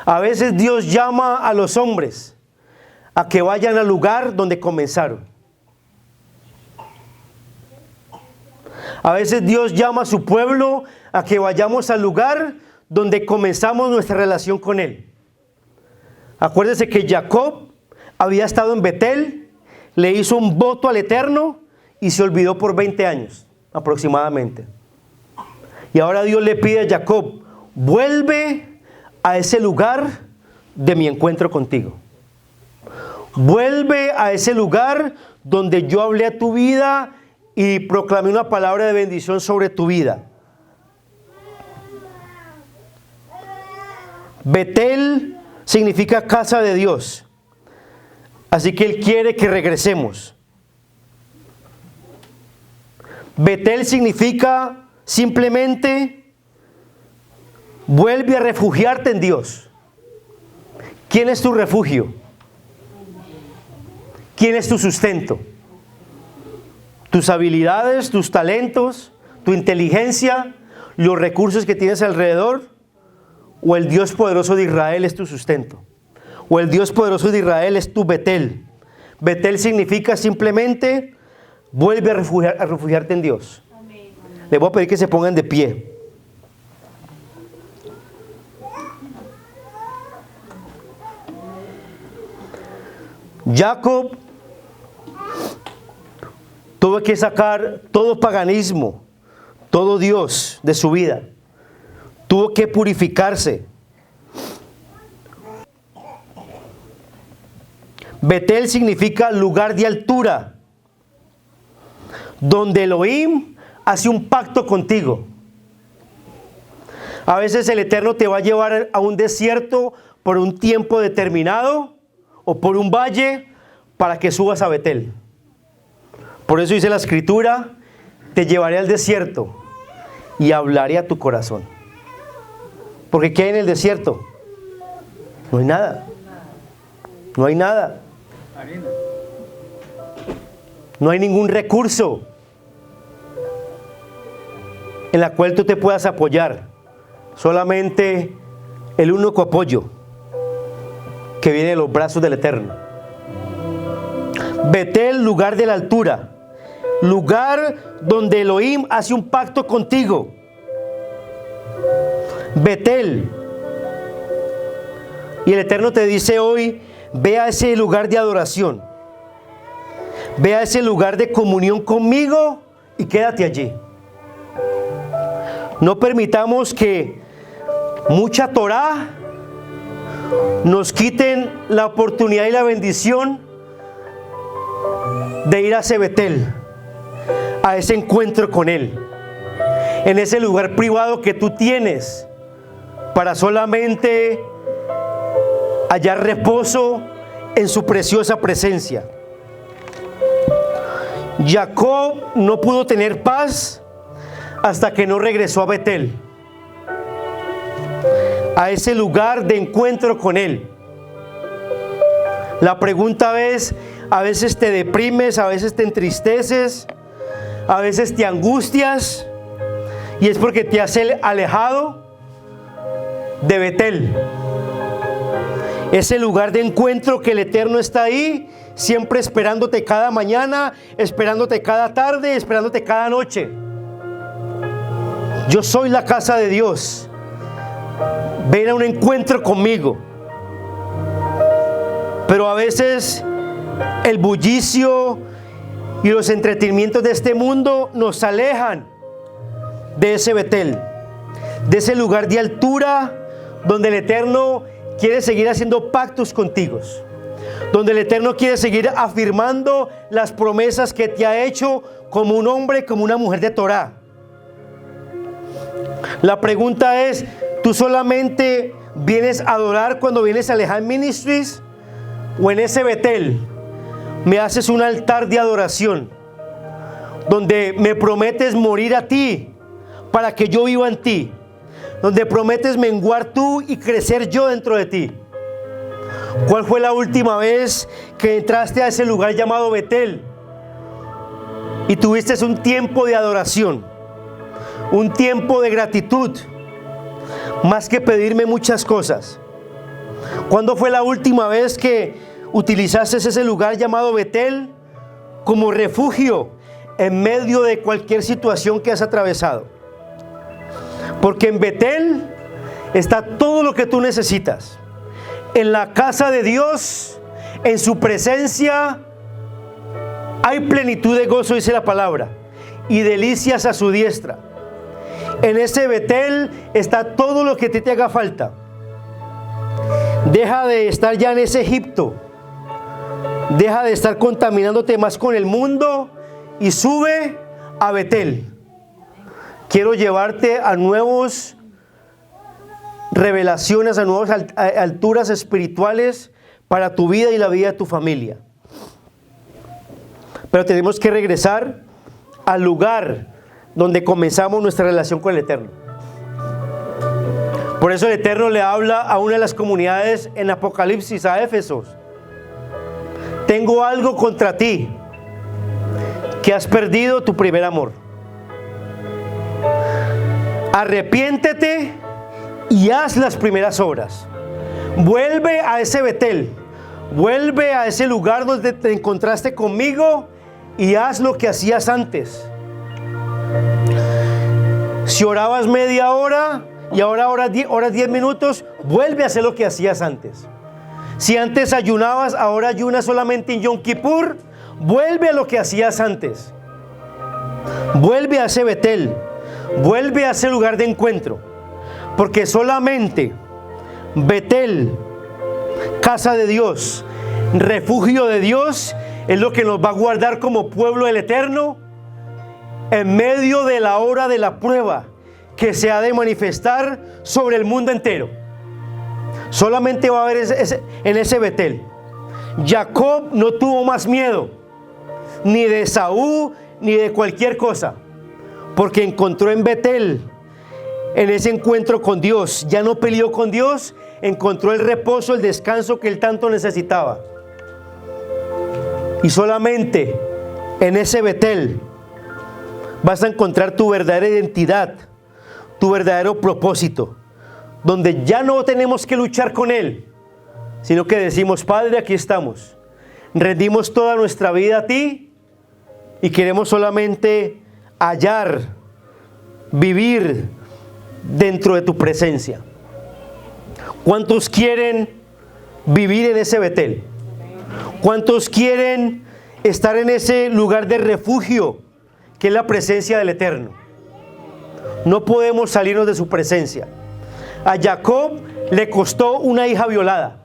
A veces Dios llama a los hombres a que vayan al lugar donde comenzaron. A veces Dios llama a su pueblo a que vayamos al lugar donde comenzamos nuestra relación con Él. Acuérdese que Jacob había estado en Betel, le hizo un voto al Eterno y se olvidó por 20 años aproximadamente. Y ahora Dios le pide a Jacob, vuelve a ese lugar de mi encuentro contigo. Vuelve a ese lugar donde yo hablé a tu vida y proclamé una palabra de bendición sobre tu vida. Betel significa casa de Dios. Así que Él quiere que regresemos. Betel significa simplemente vuelve a refugiarte en Dios. ¿Quién es tu refugio? ¿Quién es tu sustento? Tus habilidades, tus talentos, tu inteligencia, los recursos que tienes alrededor, o el Dios poderoso de Israel es tu sustento, o el Dios poderoso de Israel es tu Betel. Betel significa simplemente vuelve a refugiarte en Dios. Les voy a pedir que se pongan de pie. Jacob tuvo que sacar todo paganismo, todo Dios de su vida. Tuvo que purificarse. Betel significa lugar de altura, donde Elohim hace un pacto contigo. A veces el Eterno te va a llevar a un desierto por un tiempo determinado o por un valle para que subas a Betel. Por eso dice la Escritura, te llevaré al desierto y hablaré a tu corazón. Porque ¿qué hay en el desierto? No hay nada. No hay nada. Arena. No hay ningún recurso en la cual tú te puedas apoyar. Solamente el único apoyo que viene de los brazos del Eterno. Betel, lugar de la altura, lugar donde Elohim hace un pacto contigo. Betel. Y el Eterno te dice hoy: ve a ese lugar de adoración, ve a ese lugar de comunión conmigo y quédate allí. No permitamos que mucha Torah nos quiten la oportunidad y la bendición de ir a ese Betel, a ese encuentro con Él, en ese lugar privado que tú tienes para solamente hallar reposo en su preciosa presencia. Jacob no pudo tener paz hasta que no regresó a Betel, a ese lugar de encuentro con Él. La pregunta es: a veces te deprimes, a veces te entristeces, a veces te angustias, y es porque te has alejado de Betel, ese lugar de encuentro que el Eterno está ahí, siempre esperándote cada mañana, esperándote cada tarde, esperándote cada noche. Yo soy la casa de Dios. Ven a un encuentro conmigo. Pero a veces el bullicio y los entretenimientos de este mundo nos alejan de ese Betel, de ese lugar de altura donde el Eterno quiere seguir haciendo pactos contigo, donde el Eterno quiere seguir afirmando las promesas que te ha hecho como un hombre, como una mujer de Torah. La pregunta es: ¿tú solamente vienes a adorar cuando vienes a Alejan Ministries? ¿O en ese Betel me haces un altar de adoración donde me prometes morir a ti para que yo viva en ti, donde prometes menguar tú y crecer yo dentro de ti? ¿Cuál fue la última vez que entraste a ese lugar llamado Betel y tuviste un tiempo de adoración, un tiempo de gratitud, más que pedirme muchas cosas? ¿Cuándo fue la última vez que utilizaste ese lugar llamado Betel como refugio en medio de cualquier situación que has atravesado? Porque en Betel está todo lo que tú necesitas. En la casa de Dios, en su presencia, hay plenitud de gozo, dice la palabra, y delicias a su diestra. En ese Betel está todo lo que te haga falta. Deja de estar ya en ese Egipto. Deja de estar contaminándote más con el mundo y sube a Betel. Quiero llevarte a nuevas revelaciones, a nuevas alturas espirituales para tu vida y la vida de tu familia. Pero tenemos que regresar al lugar donde comenzamos nuestra relación con el Eterno. Por eso el Eterno le habla a una de las comunidades en Apocalipsis, a Éfesos: tengo algo contra ti, que has perdido tu primer amor. Arrepiéntete y haz las primeras obras. Vuelve a ese Betel, vuelve a ese lugar donde te encontraste conmigo y haz lo que hacías antes. Si orabas media hora y ahora oras 10 minutos, vuelve a hacer lo que hacías antes. Si antes ayunabas, ahora ayunas solamente en Yom Kippur, vuelve a lo que hacías antes. Vuelve a ese Betel, vuelve a ese lugar de encuentro, porque solamente Betel, casa de Dios, refugio de Dios, es lo que nos va a guardar como pueblo del Eterno en medio de la hora de la prueba que se ha de manifestar sobre el mundo entero. Solamente va a haber en ese Betel. Jacob no tuvo más miedo, ni de Esaú, ni de cualquier cosa, porque encontró en Betel, en ese encuentro con Dios, ya no peleó con Dios, encontró el reposo, el descanso que él tanto necesitaba. Y solamente en ese Betel vas a encontrar tu verdadera identidad, tu verdadero propósito, donde ya no tenemos que luchar con Él, sino que decimos: Padre, aquí estamos, rendimos toda nuestra vida a Ti y queremos solamente hallar, vivir dentro de Tu presencia. ¿Cuántos quieren vivir en ese Betel? ¿Cuántos quieren estar en ese lugar de refugio que es la presencia del Eterno? No podemos salirnos de su presencia. A Jacob le costó una hija violada.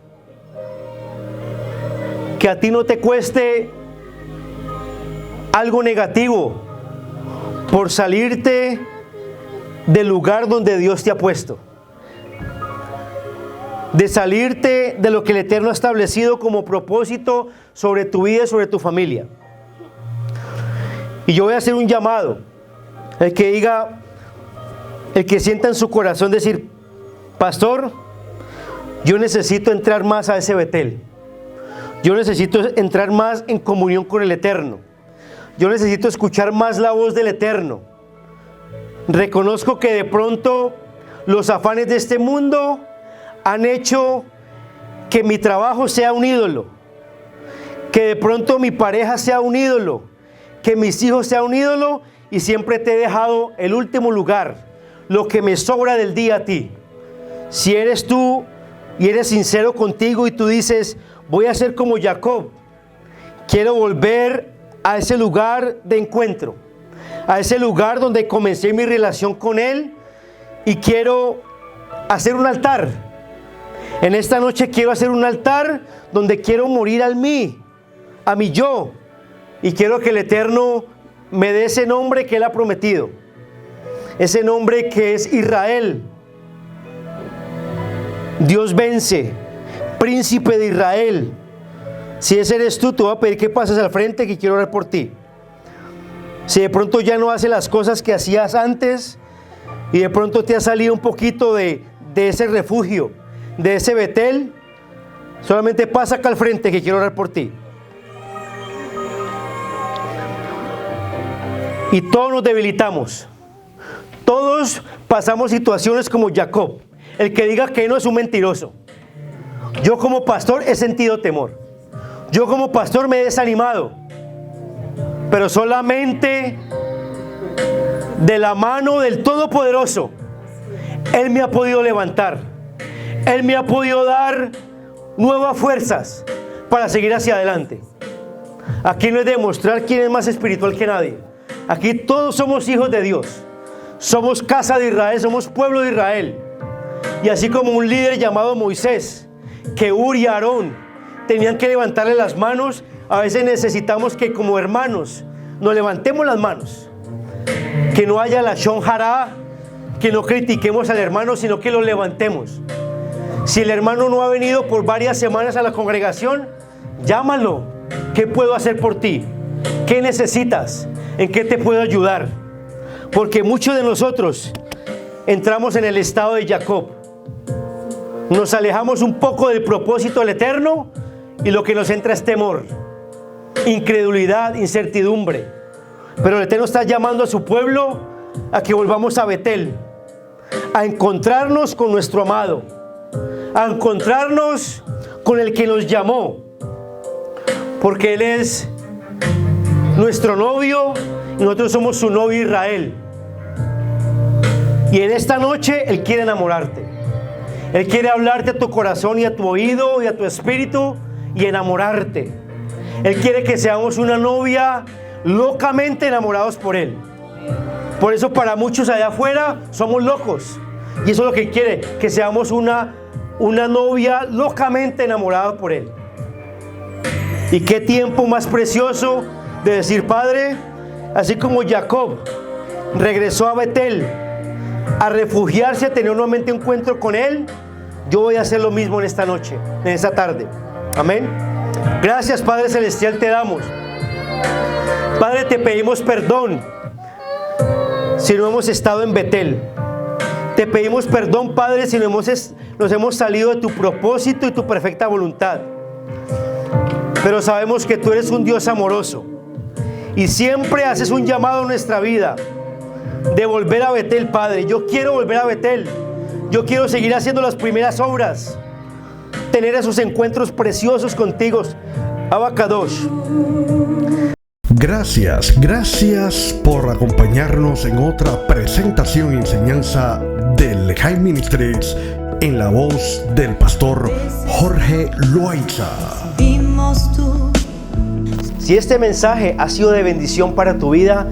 Que a ti no te cueste algo negativo por salirte del lugar donde Dios te ha puesto, de salirte de lo que el Eterno ha establecido como propósito sobre tu vida y sobre tu familia. Y yo voy a hacer un llamado, el que diga, el que sienta en su corazón decir: pastor, yo necesito entrar más a ese Betel, yo necesito entrar más en comunión con el Eterno, yo necesito escuchar más la voz del Eterno. Reconozco que de pronto los afanes de este mundo han hecho que mi trabajo sea un ídolo, que de pronto mi pareja sea un ídolo, que mis hijos sean un ídolo, y siempre te he dejado el último lugar, lo que me sobra del día a ti. Si eres tú y eres sincero contigo y tú dices: voy a ser como Jacob, quiero volver a ese lugar de encuentro, a ese lugar donde comencé mi relación con Él, y quiero hacer un altar. En esta noche quiero hacer un altar donde quiero morir a mi yo, y quiero que el Eterno me dé ese nombre que Él ha prometido, ese nombre que es Israel. Dios vence, príncipe de Israel. Si ese eres tú, te voy a pedir que pases al frente, que quiero orar por ti. Si de pronto ya no haces las cosas que hacías antes y de pronto te ha salido un poquito de ese refugio, de ese Betel, solamente pasa acá al frente, que quiero orar por ti. Y todos nos debilitamos, todos pasamos situaciones como Jacob. El que diga que no es un mentiroso. Yo como pastor he sentido temor, yo como pastor me he desanimado, pero solamente de la mano del Todopoderoso Él me ha podido levantar, Él me ha podido dar nuevas fuerzas para seguir hacia adelante. Aquí no es demostrar quién es más espiritual que nadie. Aquí todos somos hijos de Dios, somos casa de Israel, somos pueblo de Israel. Y así como un líder llamado Moisés, que Ur y Aarón tenían que levantarle las manos, a veces necesitamos que como hermanos nos levantemos las manos, que no haya la shon hará, que no critiquemos al hermano, sino que lo levantemos. Si el hermano no ha venido por varias semanas a la congregación, llámalo. ¿Qué puedo hacer por ti? ¿Qué necesitas? ¿En qué te puedo ayudar? Porque muchos de nosotros entramos en el estado de Jacob. Nos alejamos un poco del propósito del Eterno y lo que nos entra es temor, incredulidad, incertidumbre. Pero el Eterno está llamando a su pueblo a que volvamos a Betel, a encontrarnos con nuestro amado, a encontrarnos con el que nos llamó, porque Él es nuestro novio y nosotros somos su novio Israel. Y en esta noche Él quiere enamorarte. Él quiere hablarte a tu corazón y a tu oído y a tu espíritu y enamorarte. Él quiere que seamos una novia locamente enamorados por Él. Por eso para muchos allá afuera somos locos. Y eso es lo que quiere, que seamos una novia locamente enamorada por Él. Y qué tiempo más precioso de decir: Padre, así como Jacob regresó a Betel a refugiarse, a tener nuevamente un encuentro con Él, yo voy a hacer lo mismo en esta noche, en esta tarde. Amén. Gracias, Padre Celestial, te damos. Padre, te pedimos perdón si no hemos estado en Betel. Te pedimos perdón, Padre, si nos hemos salido de tu propósito y tu perfecta voluntad. Pero sabemos que tú eres un Dios amoroso y siempre haces un llamado a nuestra vida de volver a Betel, Padre. Yo quiero volver a Betel. Yo quiero seguir haciendo las primeras obras, tener esos encuentros preciosos contigo. Abacadosh. Gracias por acompañarnos en otra presentación y enseñanza del Lehigh Ministries en la voz del pastor Jorge Loaiza. Si este mensaje ha sido de bendición para tu vida,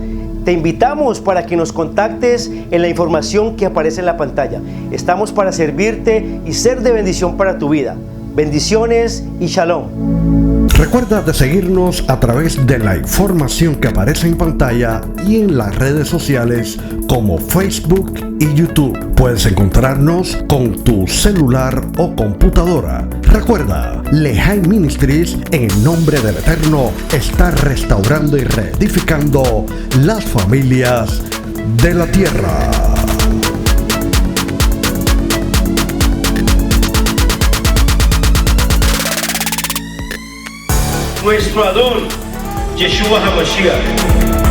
te invitamos para que nos contactes en la información que aparece en la pantalla. Estamos para servirte y ser de bendición para tu vida. Bendiciones y shalom. Recuerda de seguirnos a través de la información que aparece en pantalla y en las redes sociales como Facebook y YouTube. Puedes encontrarnos con tu celular o computadora. Recuerda, Lehigh Ministries, en el nombre del Eterno, está restaurando y reedificando las familias de la tierra. Nuestro Adón, Yeshua HaMashiach.